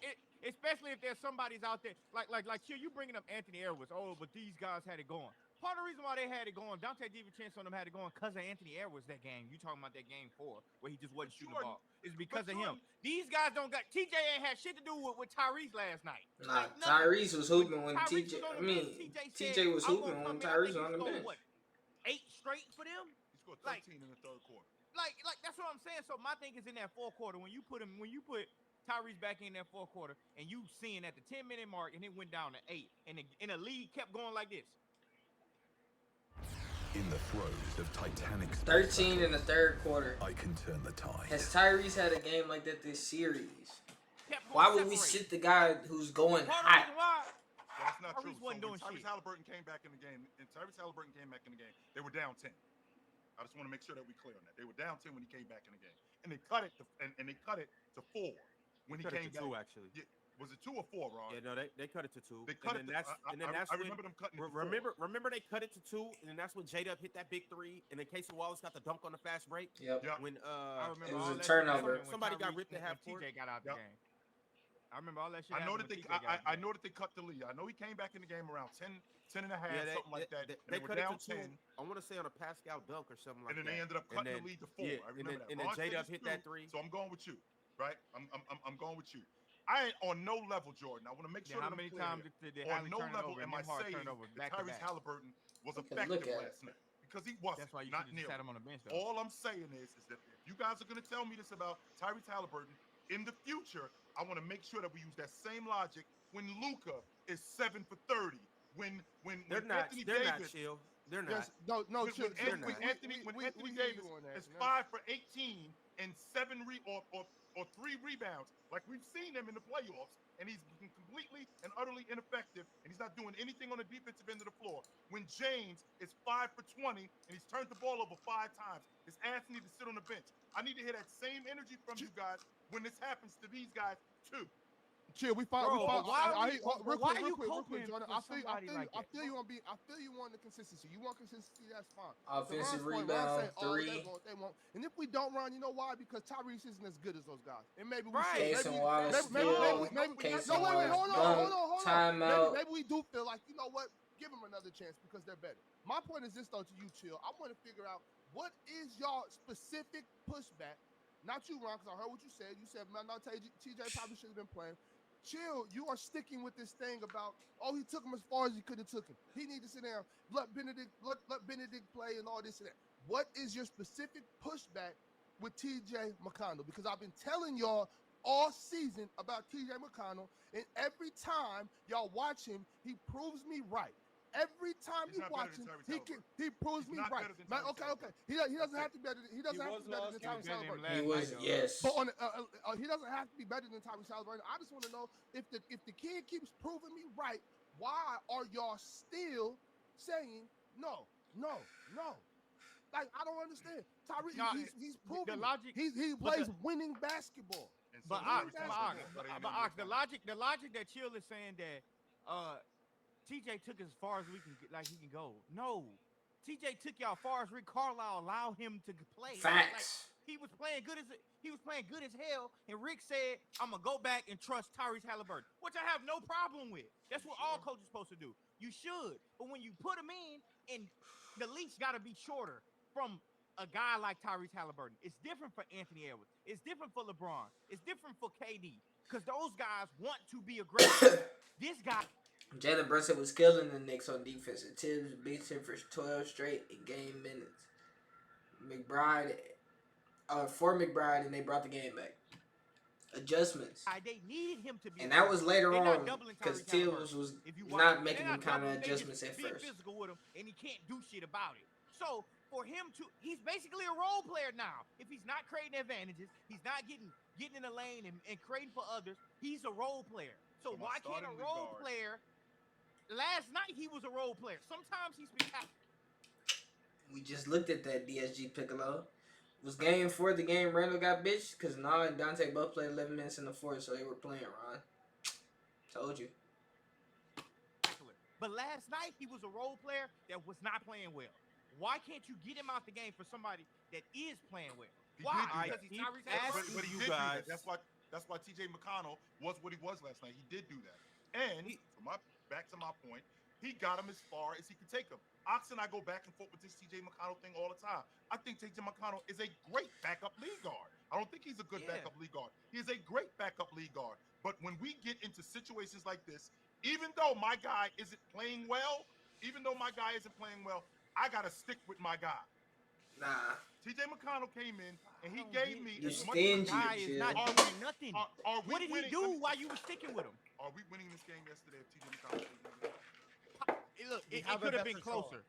Especially if there's somebody's out there like you bringing up Anthony Edwards. Oh, but these guys had it going. Part of the reason why they had it going, Dante DiVincenzo and them had it going because of Anthony Edwards that game. You talking about that game 4 where he just wasn't shooting the ball. It's because of him. These guys don't got TJ ain't had shit to do with Tyrese last night.
Nah,
Like, nothing.
Tyrese was hooping when
Tyrese
TJ.
was on
I
the
mean,
bench.
TJ was
I'm
hooping
gonna
when
come in. I
Tyrese
think
was on
he
the
scored,
bench.
what, 8 straight for them?
He scored 13
Like-
in the third quarter.
Like that's what I'm saying. So my thing is in that fourth quarter when you put Tyrese back in that fourth quarter and you seeing at the 10-minute mark and it went down to 8 and the lead kept going like this.
In the throes of Titanic
13 in the third quarter.
I can turn the tide.
Has Tyrese had a game like that this series?
Kept going
Why would we
separate.
sit the guy who's going
Part of the
hot?
reason why
Well, that's not true.
Tyrese wasn't doing
Tyrese
shit.
Halliburton came back in the game, they were down 10. I just want to make sure that we're clear on that. They were down 10 when he came back in the game, and they cut it to, and they cut it to 4 when he
Cut
came
it to
back.
2 actually.
Yeah, was it 2 or 4, Ron?
Yeah, no, they cut it to 2.
They cut
and
it.
then that's
I
when
remember them cutting it. To
remember they cut it to 2, and then that's when J-Dub hit that big 3, and then Casey Wallace got the dunk on the fast break.
Yep.
Yeah.
When
I remember
It was
all
a
that
turnover.
shit when
Somebody got
Tyrese
ripped at
and
half court.
TJ got out the
Yep.
game. I remember all that shit.
I know
happened
that
when
they.
TJ got out the
I
game.
know that they cut the lead. I know he came back in the game around 10 and a half,
Yeah,
something like that.
They
were
cut
down
it to 2.
10,
I want to say on a Pascal dunk or something like
and then
that.
they ended up
And
cutting
then-
the lead to 4.
yeah,
I
and
remember
then-
that.
and then
Ron said
J-Dub
it's
hit
2,
that 3.
So I'm going with you, right? I'm going with you. I ain't on no level, Jordan. I want to make sure
How
that I'm
many
clear
times
here.
did
On
Hallie
no
turn it
level
over
am
and
I
Nimhard
saying
turned over
that
back to
Tyrese
back?
Halliburton was
Okay,
effective
look at
last night because he wasn't.
That's why you
Not
should have
nearly.
sat him on the bench though.
All I'm saying is that if you guys are going to tell me this about Tyrese Halliburton in the future, I want to make sure that we use that same logic when Luka is 7 for 30. When
They're not.
Anthony
They're not
Davis,
chill. They're not.
Yes, no,
when,
chill,
when,
chill.
An- when
not.
Anthony
We hear
Davis
you on that,
is
man.
5 for 18 and 7 or 3 rebounds, like we've seen him in the playoffs, and he's been completely and utterly ineffective, and he's not doing anything on the defensive end of the floor. When James is 5 for 20 and he's turned the ball over 5 times, his ass needs to sit on the bench. I need to hear that same energy from you guys when this happens to these guys too.
Chill, we fought.
Bro, but why
Real
are
quick,
you
real quick,
coping
Jordan.
for
I feel
somebody like
I
that?
feel you on the consistency. You want consistency, that's fine.
Offensive
To Ron's point, Ron
rebound,
say, oh,
3.
they won't. And if we don't run, you know why? Because Tyrese isn't as good as those guys. And maybe we
Right.
should.
Casey Wallace
Maybe,
still.
maybe,
Casey
no, wait,
Wallace
hold
dunk,
on.
timeout.
Maybe we do feel like, you know what? Give them another chance because they're better. My point is this, though, to you, Chill. I want to figure out what is y'all specific pushback. Not you, Ron, because I heard what you said. You said, man, no, TJ probably should have been playing. Chill, you are sticking with this thing about, oh, he took him as far as he could have took him. He need to sit down, let Benedict play and all this and that. What is your specific pushback with TJ McConnell? Because I've been telling y'all all season about TJ McConnell, and every time y'all watch him, he proves me right. Every time
He's
you
not
watch
better
him,
than
he proves
He's
me
not
right.
better than
Man,
Tyrese
okay. He doesn't have to be better. He doesn't have to be better than Tyrese Halliburton.
He was, yes.
But on he doesn't have to be better than Tyrese Halliburton. I just want to know if the kid keeps proving me right, why are y'all still saying no? Like I don't understand. Tyrese,
No,
he's proven
the logic.
he plays winning basketball.
And so
But
Tyrese
Ox,
Halliburton,
the logic that Chill is saying that TJ took as far as he can go. No, TJ took y'all far as Rick Carlisle allowed him to play.
Facts.
He was playing good as hell, and Rick said, "I'm gonna go back and trust Tyrese Halliburton," which I have no problem with. That's what all coaches are supposed to do. You should, but when you put him in, and the leash got to be shorter from a guy like Tyrese Halliburton. It's different for Anthony Edwards. It's different for LeBron. It's different for KD because those guys want to be aggressive. This guy.
Jalen Brunson was killing the Knicks on defense. And Tibbs beats him for 12 straight game minutes. McBride, for McBride, and they brought the game back. adjustments.
They needed him to be.
And that was later
They're not
on
doubling
because
Tyrese Halliburton.
Tibbs was
If you watch
not
it,
making
they're
them kind of
doubling, they just
adjustments at
being
first.
physical with him, and he can't do shit about it. So for him to, he's basically a role player now. If he's not creating advantages, he's not getting in the lane and creating for others. He's a role player. So
So my
why can't a
starting
role
guard-
player? Last night he was a role player. Sometimes he's spectacular.
We just looked at that DSG Piccolo. Was game 4 the game Randall got bitched? Because Nah and Dante both played 11 minutes in the fourth, so they were playing, Ron. Told you.
But last night he was a role player that was not playing well. Why can't you get him out the game for somebody that is playing well?
He
Why?
did do
Because
that.
he's Tyrese
Ask
Halliburton.
But he
you
did do that.
guys.
That's why TJ McConnell was what he was last night. He did do that. And back to my point, he got him as far as he could take him. Ox and I go back and forth with this TJ McConnell thing all the time. I think TJ McConnell is a great backup lead guard. I don't think he's a good
Yeah.
backup lead guard. He is a great backup lead guard. But when we get into situations like this, even though my guy isn't playing well, I gotta stick with my guy.
Nah.
TJ McConnell came in and he
I don't
gave
get
me
You
as much
stingy,
Guy is
shit.
not
Are
doing nothing.
Are we
What did he
winning-
do
let me-
while you were sticking with him?
Are we winning this game yesterday if TJ McConnell?
Look,
We
it
have a
could have
better
been closer.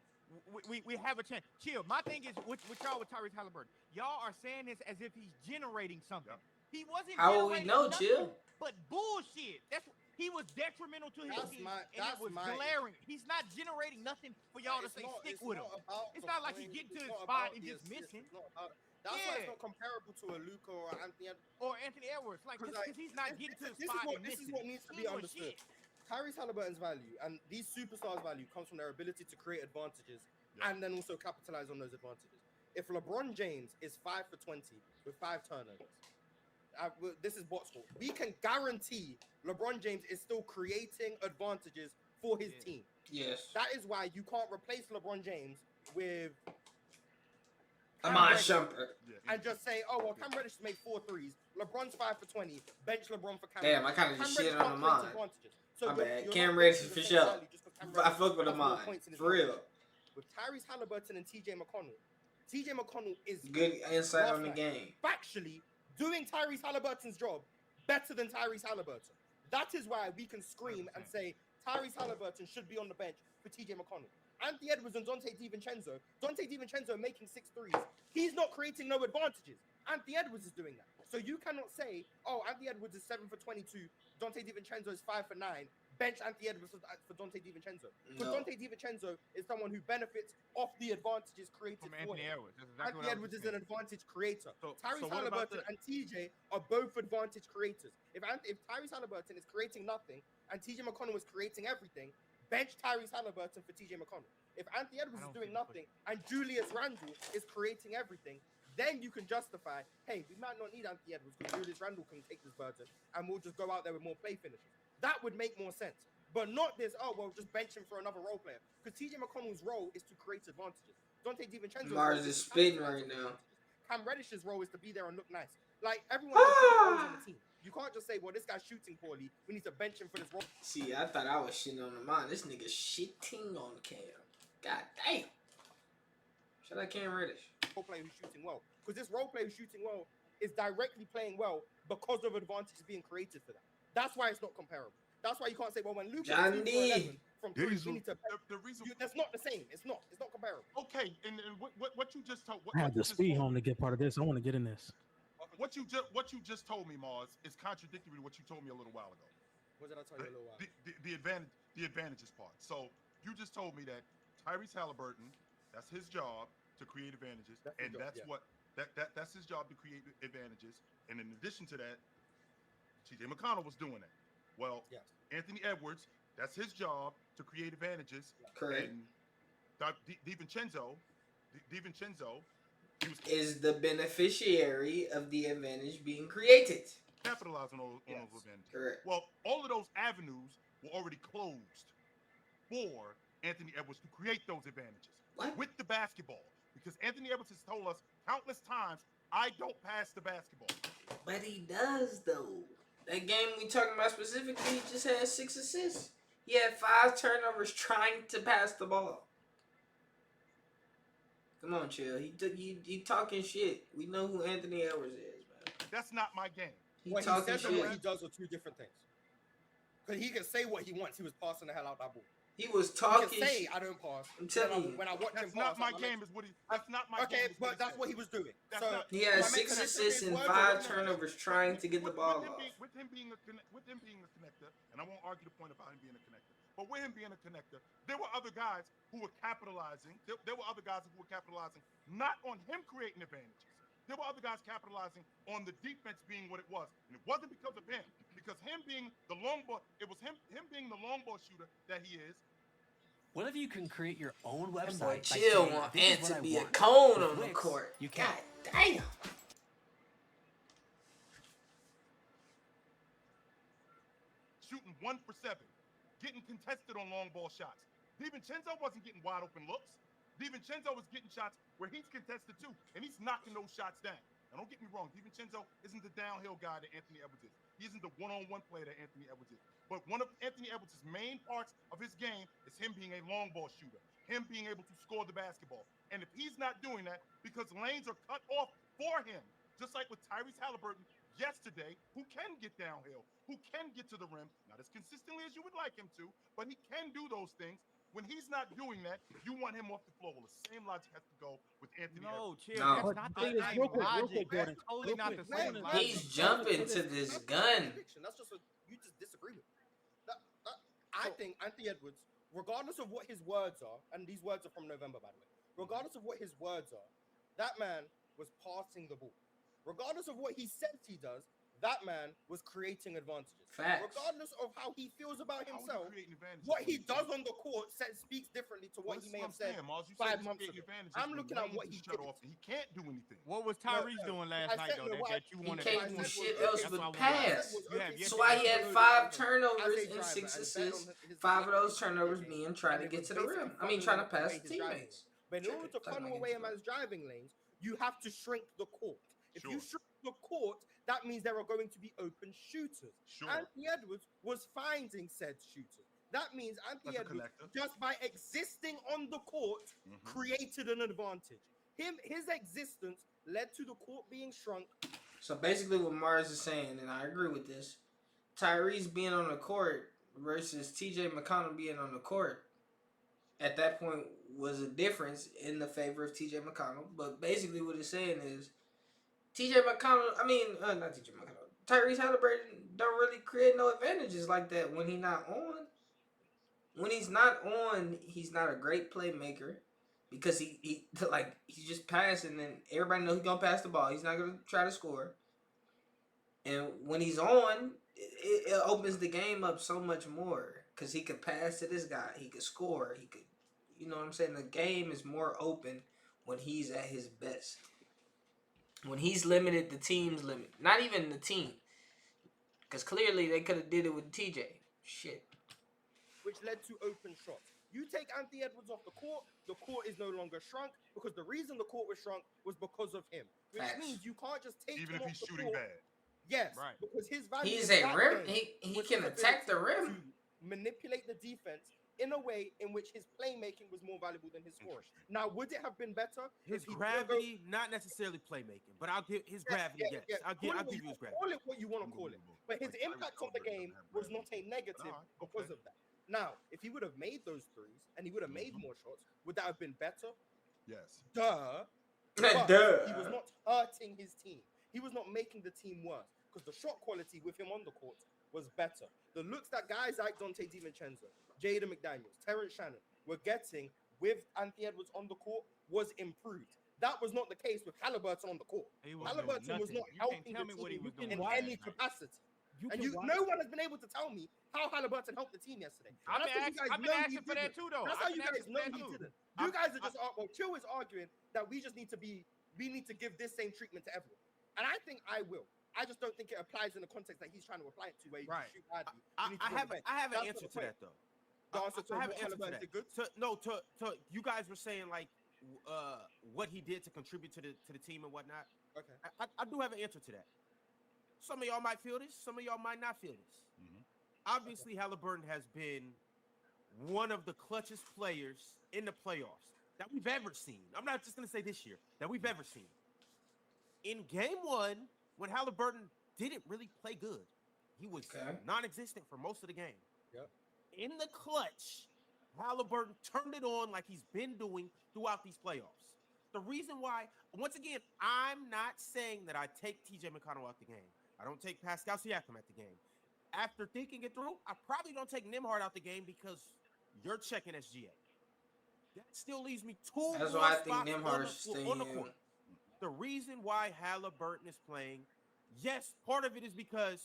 We have a chance. Chill. My thing is with y'all with Tyrese Halliburton. Y'all are saying this as if he's generating something.
Yep.
He wasn't.
How will we
generating
know,
nothing
Chill?
But bullshit. He was detrimental to his
That's
team,
my-
and
that's
it was
my-
glaring. He's not generating nothing for y'all to
It's
say
not-
stick
it's
with him.
not about
It's
the
not like he
point,
get to
it's
his
not
spot
about
and
the
just
assist,
missing.
it's not about- That's why
Yeah.
it's not comparable to a Luka or Anthony.
Or Anthony Edwards, like
Because
because he's not getting to his
this
spot and
this is
missing.
what needs to
He
be
ain't doing
understood.
shit.
Tyrese Halliburton's value and these superstars' value comes from their ability to create advantages
Yeah.
and then also capitalize on those advantages. If LeBron James is 5 for 20 with 5 turnovers, this is what's called. We can guarantee LeBron James is still creating advantages for his
Yeah.
team.
Yes.
That is why you can't replace LeBron James with Cam
Amon
Reddish
Shumpert.
Yeah.
and just say, oh, well, Cam Reddish made 4 threes. LeBron's 5 for 20. Bench LeBron for Cam
Damn,
Reddish.
I kind of
Cam
just
Reddish
shit on
can't create
Amon.
advantages.
My
you're-
bad.
you're
Cam
not
Reddish
getting
for
the same
sure.
value just 'cause Cam
I
Reddish
fuck with
has more
Amon.
points in his
For real.
rotation. With Tyrese Halliburton and TJ McConnell is
Good insight on the
last night
game.
factually doing Tyrese Halliburton's job better than Tyrese Halliburton. That is why we can scream and say Tyrese Halliburton should be on the bench for TJ McConnell. Anthony Edwards and Dante DiVincenzo. Dante DiVincenzo making 6 threes. He's not creating no advantages. Anthony Edwards is doing that. So you cannot say, oh, Anthony Edwards is 7 for 22. Dante DiVincenzo is 5 for 9. Bench Anthony Edwards for Dante DiVincenzo. Because
No.
Dante DiVincenzo is someone who benefits off the advantages created
From
for
Anthony
him.
Edwards. That's exactly
Anthony
what
Edwards
I
is
was
an advantage creator.
So
Tyrese
what about
Halliburton
the-
and TJ are both advantage creators. If Tyrese Halliburton is creating nothing and TJ McConnell is creating everything, bench Tyrese Halliburton for TJ McConnell. If Anthony Edwards
I
is
don't
doing
think it's
nothing and Julius Randle is creating everything, then you can justify, hey, we might not need Anthony Edwards because Julius Randle can take this burden and we'll just go out there with more play finishes. That would make more sense. But not this, oh, well, just bench him for another role player. Because TJ McConnell's role is to create advantages. Dante DiVincenzo's
Mars
role
is
to
spitting
capitalize
right
on
now.
advantages. Cam Reddish's role is to be there and look nice. Like, everyone has different roles on the team. You can't just say, well, this guy's shooting poorly. We need to bench him for this role.
See, I thought I was shitting on Amon. This nigga shitting on Cam. God damn. Shout out Cam Reddish.
Role player who's shooting well. Because this role player who's shooting well is directly playing well because of advantages being created for that. That's why it's not comparable. That's why you can't say, well, when Luka
John
is 2 for
D.
11 from 3,
These
we
are-
need to.
The reason
That's not the same. It's not comparable.
okay, and what you just told
I had to speed home to get part of this. I want to get in this.
what you just told me, Mars, is contradictory to what you told me a little while ago.
What did I tell you a little while?
The advantages part. So you just told me that Tyrese Halliburton, that's his job to create advantages,
That's his
and
job,
that's
yeah.
what that's his job to create advantages. And in addition to that, TJ McConnell was doing that. Well,
Yes.
Anthony Edwards, that's his job to create advantages.
Correct.
And DiVincenzo, he was
Is the beneficiary of the advantage being created.
capitalizing on
Yes.
those advantages.
Correct.
Well, all of those avenues were already closed for Anthony Edwards to create those advantages
What?
with the basketball. Because Anthony Edwards has told us countless times, I don't pass the basketball.
But he does, though. That game we talking about specifically, he just had 6 assists. He had 5 turnovers trying to pass the ball. Come on, chill. He talking shit. We know who Anthony Edwards is, man.
That's not my game.
What he
talking
says and what
shit.
he does are two different things. Because he can say what he wants. He was passing the hell out that ball.
He was
He
talking
can say
shit.
I don't pass.
I'm telling you.
When I watch him
That's
pass,
not my
I'm
game. Is what he? That's not my
okay,
game. is what
but
he
that's
said.
what he was doing.
That's
So
not-
He had
am I making
6
a
assists
stupid
and
word
5
or no?
turnovers trying to get the ball off.
With him being a connector, and I won't argue the point about him being a connector, but with him being a connector, there were other guys who were capitalizing. There were other guys who were capitalizing not on him creating advantages. There were other guys capitalizing on the defense being what it was, and it wasn't because of him. Because him being the long ball, it was him being the long ball shooter that he is.
What if you can create your own
That
website?
boy
by
Chill
saying,
want
"This is
Ant
what
to
I
be a
want."
cone
With
on the
Wix,
court.
You
God
can't.
damn.
Shooting 1 for 7, getting contested on long ball shots. DiVincenzo wasn't getting wide open looks. DiVincenzo was getting shots where he's contested too, and he's knocking those shots down. Now don't get me wrong, DiVincenzo isn't the downhill guy that Anthony Edwards is. He isn't the one-on-one player that Anthony Edwards is. But one of Anthony Edwards' main parts of his game is him being a long ball shooter, him being able to score the basketball. And if he's not doing that because lanes are cut off for him, just like with Tyrese Halliburton yesterday, who can get downhill, who can get to the rim, not as consistently as you would like him to, but he can do those things. When he's not doing that, you want him off the floor. Well, the same logic has to go with Anthony Edwards.
Chill.
No.
That's
But
not
the
the
thing is,
same
real quick,
logic.
Jordan,
That's totally
real
not
quick,
the same
man,
logic.
He's jumping to this gun.
That's just you just disagree with. I think Anthony Edwards, regardless of what his words are, and these words are from November, by the way, regardless of what his words are, that man was passing the ball. Regardless of what he says he does, that man was creating advantages.
Facts.
Regardless of how he feels about
How is he
himself,
creating advantages?
what he does on the court speaks differently to what
Well,
he
this
may
is
have said
I'm saying, Mars. You
5
said he's
months
creating
ago.
advantages
I'm
when
looking at
lanes
what
is
he
shut
did.
off, and he can't do anything.
What was
No,
Tyrese
no,
doing
I
last night
said
though?
no, what
That you
He
wanted.
can't
I
do
said
shit
was
else
okay.
but
That's
What I said
pass.
was,
You have
okay,
yet
That's
to
why
get
he had
to
5
as
turnovers
a
and
driver
6
and bet
assists.
on his
5 of those
ability to
turnovers
play
being
game,
trying to
and it
get
was
to the rim.
basically
I mean, trying to
funneling away
pass
his
to
driving
teammates.
lanes. But in order to funnel away him as driving lanes, you have to shrink the court. If you
Sure.
shrink the court, that means there are going to be open shooters.
Sure.
Anthony Edwards was finding said shooters. That means Anthony
As a
Edwards,
connector.
just by existing on the court, created an advantage. His existence led to the court being shrunk.
So basically, what Mars is saying, and I agree with this, Tyrese being on the court versus TJ McConnell being on the court at that point was a difference in the favor of TJ McConnell. But basically, what it's saying is TJ McConnell, not TJ McConnell, Tyrese Halliburton don't really create no advantages like that when he's not on. When he's not on, he's not a great playmaker because he's just passing and everybody knows he's gonna pass the ball. He's not gonna try to score. And when he's on, it opens the game up so much more because he could pass to this guy, he could score, he could, you know what I'm saying? The game is more open when he's at his best. When he's limited, the team's limited. Not even the team, because clearly they could have did it with TJ. Shit.
Which led to open shots. You take Anthony Edwards off the court is no longer shrunk because the reason the court was shrunk was because of him. Which
Facts.
means you can't just take
Even
him
if
off
he's
the
shooting
court.
bad.
Yes,
Right.
because his value
He's
in
a
that
rim.
game
He
was
can
his
attack the
ability
rim.
to manipulate the defense in a way in which his playmaking was more valuable than his scoring. Now, would it have been better
His
if he
gravity, not necessarily playmaking, but I'll give his gravity. Yes, I'll give you his gravity.
Call it what you want to call it, but his impact on the game was not a negative because of that. Now, if he would have made those threes and he would have made more shots, would that have been better?
Yes.
Duh.
Duh.
But he was not hurting his team. He was not making the team worse because the shot quality with him on the court was better. The looks that guys like Dante DiVincenzo, Jaden McDaniels, Terrence Shannon were getting with Anthony Edwards on the court was improved. That was not the case with Halliburton on the court. Halliburton was not helping the team in any capacity. No one has been able to tell me how Halliburton helped the team yesterday.
I've been asking for that too, though.
That's how you guys know he didn't. You guys are just Chill is arguing that we need to give this same treatment to everyone, and I think I will. I just don't think it applies in the context that he's trying to apply it to, where you shoot badly.
I have an answer to that though.
I have an answer to
that. You guys were saying like what he did to contribute to the team and whatnot.
Okay.
I do have an answer to that. Some of y'all might feel this. Some of y'all might not feel this. Obviously, Halliburton has been one of the clutchest players in the playoffs that we've ever seen. I'm not just going to say this year, that we've ever seen. In game one, when Halliburton didn't really play good. He was
Okay.
non-existent for most of the game.
Yep.
In the clutch, Halliburton turned it on like he's been doing throughout these playoffs. The reason why, once again, I'm not saying that I take TJ McConnell out the game. I don't take Pascal Siakam out the game. After thinking it through, I probably don't take Nembhard out the game because you're checking SGA. That still leaves me two
That's
more
why I think
spots
Nembhard should stay
on the
in.
court. The reason why Halliburton is playing, yes, part of it is because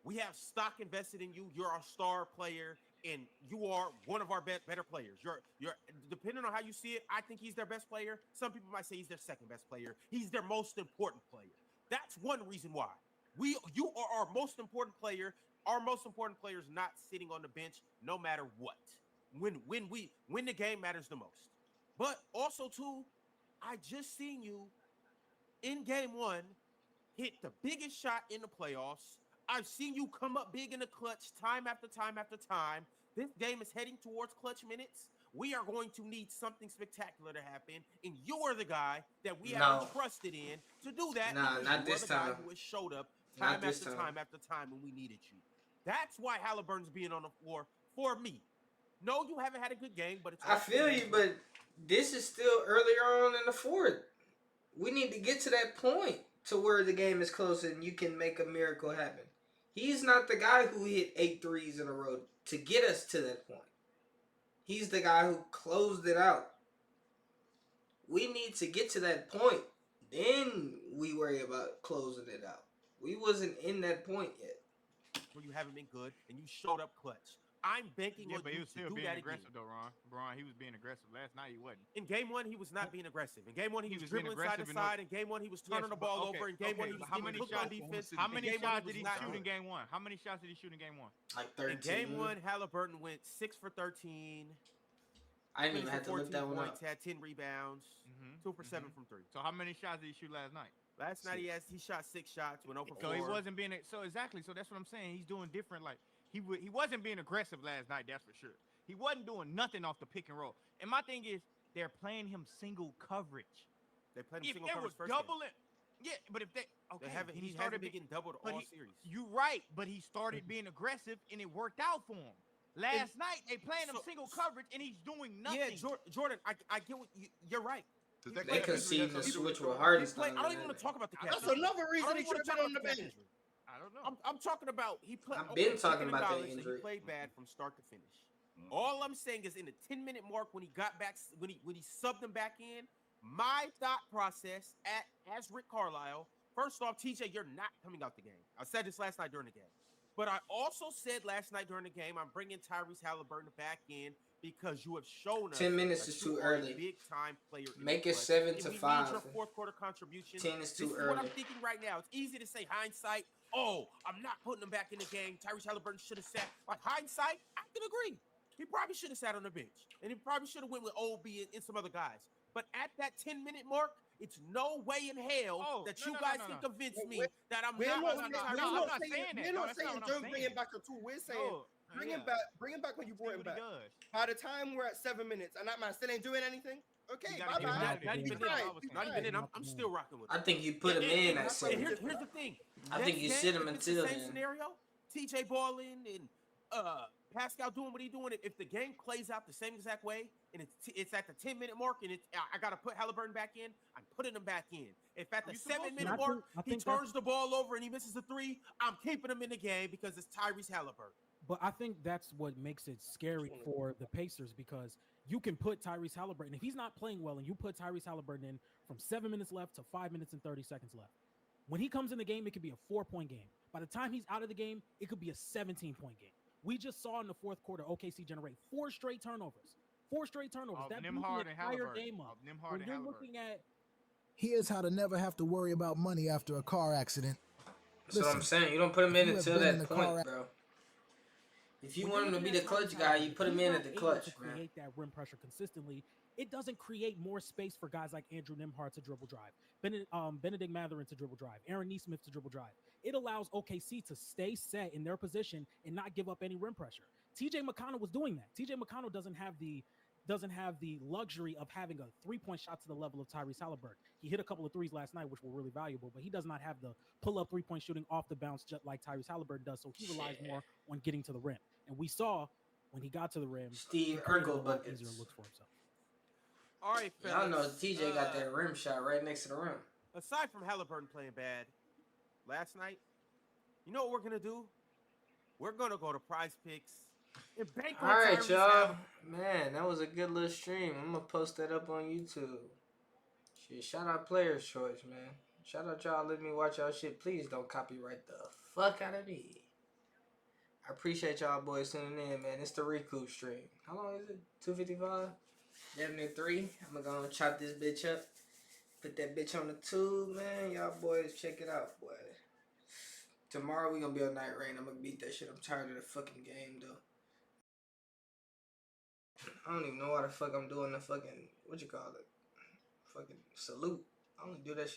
we have stock invested in you. You're our star player, and you are one of our better players. You're depending on how you see it, I think he's their best player. Some people might say he's their second best player. He's their most important player. That's one reason why. You are our most important player. Our most important player is not sitting on the bench no matter what. When the game matters the most. But also too, I just seen you in game 1 hit the biggest shot in the playoffs. I've seen you come up big in the clutch time after time after time. This game is heading towards clutch minutes. We are going to need something spectacular to happen, and you are the guy that we have trusted in to do that.
Nah,
because
not
you are
this
the guy
time.
who has showed up
Not
time
this
after
time.
time after time when we needed you. That's why Halliburton's being on the floor for me. No, you haven't had a good game, but it's
I feel you, but this is still earlier on in the fourth. We need to get to that point to where the game is close and you can make a miracle happen. He's not the guy who hit 8 threes in a row to get us to that point. He's the guy who closed it out. We need to get to that point. Then we worry about closing it out. We wasn't in that point yet.
Where you haven't been good and you showed up clutch. I'm banking on
but he
you
was
to
still
do
being
that
aggressive
again.
though, Ron. He was being aggressive. Last night he wasn't.
In game 1, he was not being aggressive. In game 1, he was
was being
dribbling side to
aggressive
side. In game 1, he was turning the ball over. In game 1, he was
How
getting
many
cooked on
shots?
defense.
How many
In game 1,
shots
he
did he
was not
shoot in
good.
game 1? How many shots did he shoot in game 1?
Like 13.
In game 1, Halliburton went 6 for 13.
I didn't even have to look that one up.
points, had 10 rebounds, 2 for 7 from 3.
So how many shots did he shoot last night?
Last night he shot 6 shots, went 0 for 4.
So he wasn't being exactly. So that's what I'm saying. He's doing different. Like he wasn't being aggressive last night. That's for sure. He wasn't doing nothing off the pick and roll. And my thing is, they're playing him single coverage.
They played him
If
single
they
coverage
were
first game.
doubling, yeah, but if they
He hasn't been getting doubled all series.
You're right, but he started being aggressive and it worked out for him. Last night they playing him single coverage and he's doing nothing.
Yeah, Jordan, I get what you're right.
They conceded the switch with Harden.
I don't even want to talk about the
That's
injury.
another reason
I don't
he
even
should have
wanna
been on
talk
the
about
bench.
injury.
I don't know.
I'm talking about he played.
I've been talking about that
He
injury.
played bad from start to finish. All I'm saying is in the 10-minute mark when he got back, when he subbed him back in, my thought process as Rick Carlisle, first off, TJ, you're not coming out the game. I said this last night during the game. But I also said last night during the game, I'm bringing Tyrese Halliburton back in because you have shown us
10 minutes
that
is
you
too
are a
early.
big-time player. in
Make
the
it
clutch,
7
and
to
we
5.
need your fourth-quarter contribution.
10 is too
This is
early.
what I'm thinking right now. It's easy to say hindsight. Oh, I'm not putting him back in the game. Tyrese Halliburton should have sat. Like hindsight, I can agree. He probably should have sat on the bench, and he probably should have went with OB and some other guys. But at that 10-minute mark, it's no way in hell that you guys can convince me that I'm
We're
not.
not saying don't bring him back at all. We're saying bring him back. Bring him back when you brought him back. By the time we're at 7 minutes and that man still ain't doing anything, okay, bye bye.
Not even then. I'm still rocking with him.
I think you put him in at 7.
Here's the thing.
I think you sit him
if it's the
until
same
then.
scenario, TJ balling and Pascal doing what he's doing. If the game plays out the same exact way and it's at the 10-minute mark and I gotta put Halliburton back in, I'm putting him back in. If at the 7-minute mark he turns the ball over and he misses a 3, I'm keeping him in the game because it's Tyrese Halliburton.
But I think that's what makes it scary for the Pacers because you can put Tyrese Halliburton. If he's not playing well and you put Tyrese Halliburton in from 7 minutes left to 5 minutes and 30 seconds left, when he comes in the game, it could be a 4-point game. By the time he's out of the game, it could be a 17-point game. We just saw in the fourth quarter OKC generate 4 straight turnovers. 4 straight turnovers. That blew
Nembhard
the
and
entire
Halliburton.
game up.
Nembhard
When
and
you're
Halliburton.
looking at
Here's how to never have to worry about money after a car accident.
That's what I'm saying. You don't put him in until that point, bro. If you want him to be the clutch guy, you put him in at the clutch, man.
Create that rim pressure consistently. It doesn't create more space for guys like Andrew Nembhard to dribble drive, Benedict Mathurin to dribble drive, Aaron Nesmith to dribble drive. It allows OKC to stay set in their position and not give up any rim pressure. TJ McConnell was doing that. TJ McConnell doesn't have the doesn't have the luxury of having a 3-point shot to the level of Tyrese Halliburton. He hit a couple of threes last night, which were really valuable, but he does not have the pull-up 3-point shooting off the bounce just like Tyrese Halliburton does. So he relies more on getting to the rim. And we saw when he got to the rim,
Steve
he created a
Urkel
lot
buckets.
easier looks for himself.
All right,
Y'all know
fellas,
TJ got that rim shot right next to the rim.
Aside from Halliburton playing bad last night, you know what we're gonna do? We're gonna go to Prize Picks and bank on
All right,
Tyrese
y'all.
Halliburton.
Man, that was a good little stream. I'm gonna post that up on YouTube. Shit, shout out Player's Choice, man. Shout out y'all. Let me watch y'all shit. Please don't copyright the fuck out of me. I appreciate y'all boys tuning in, man. It's the Recoup stream. How long is it? 2:55? Damn near 3. I'm gonna chop this bitch up. Put that bitch on the tube, man. Y'all boys check it out, boy. Tomorrow we gonna be on Night Rain. I'm gonna beat that shit. I'm tired of the fucking game, though. I don't even know why the fuck I'm doing the fucking, what you call it? Fucking salute. I only do that shit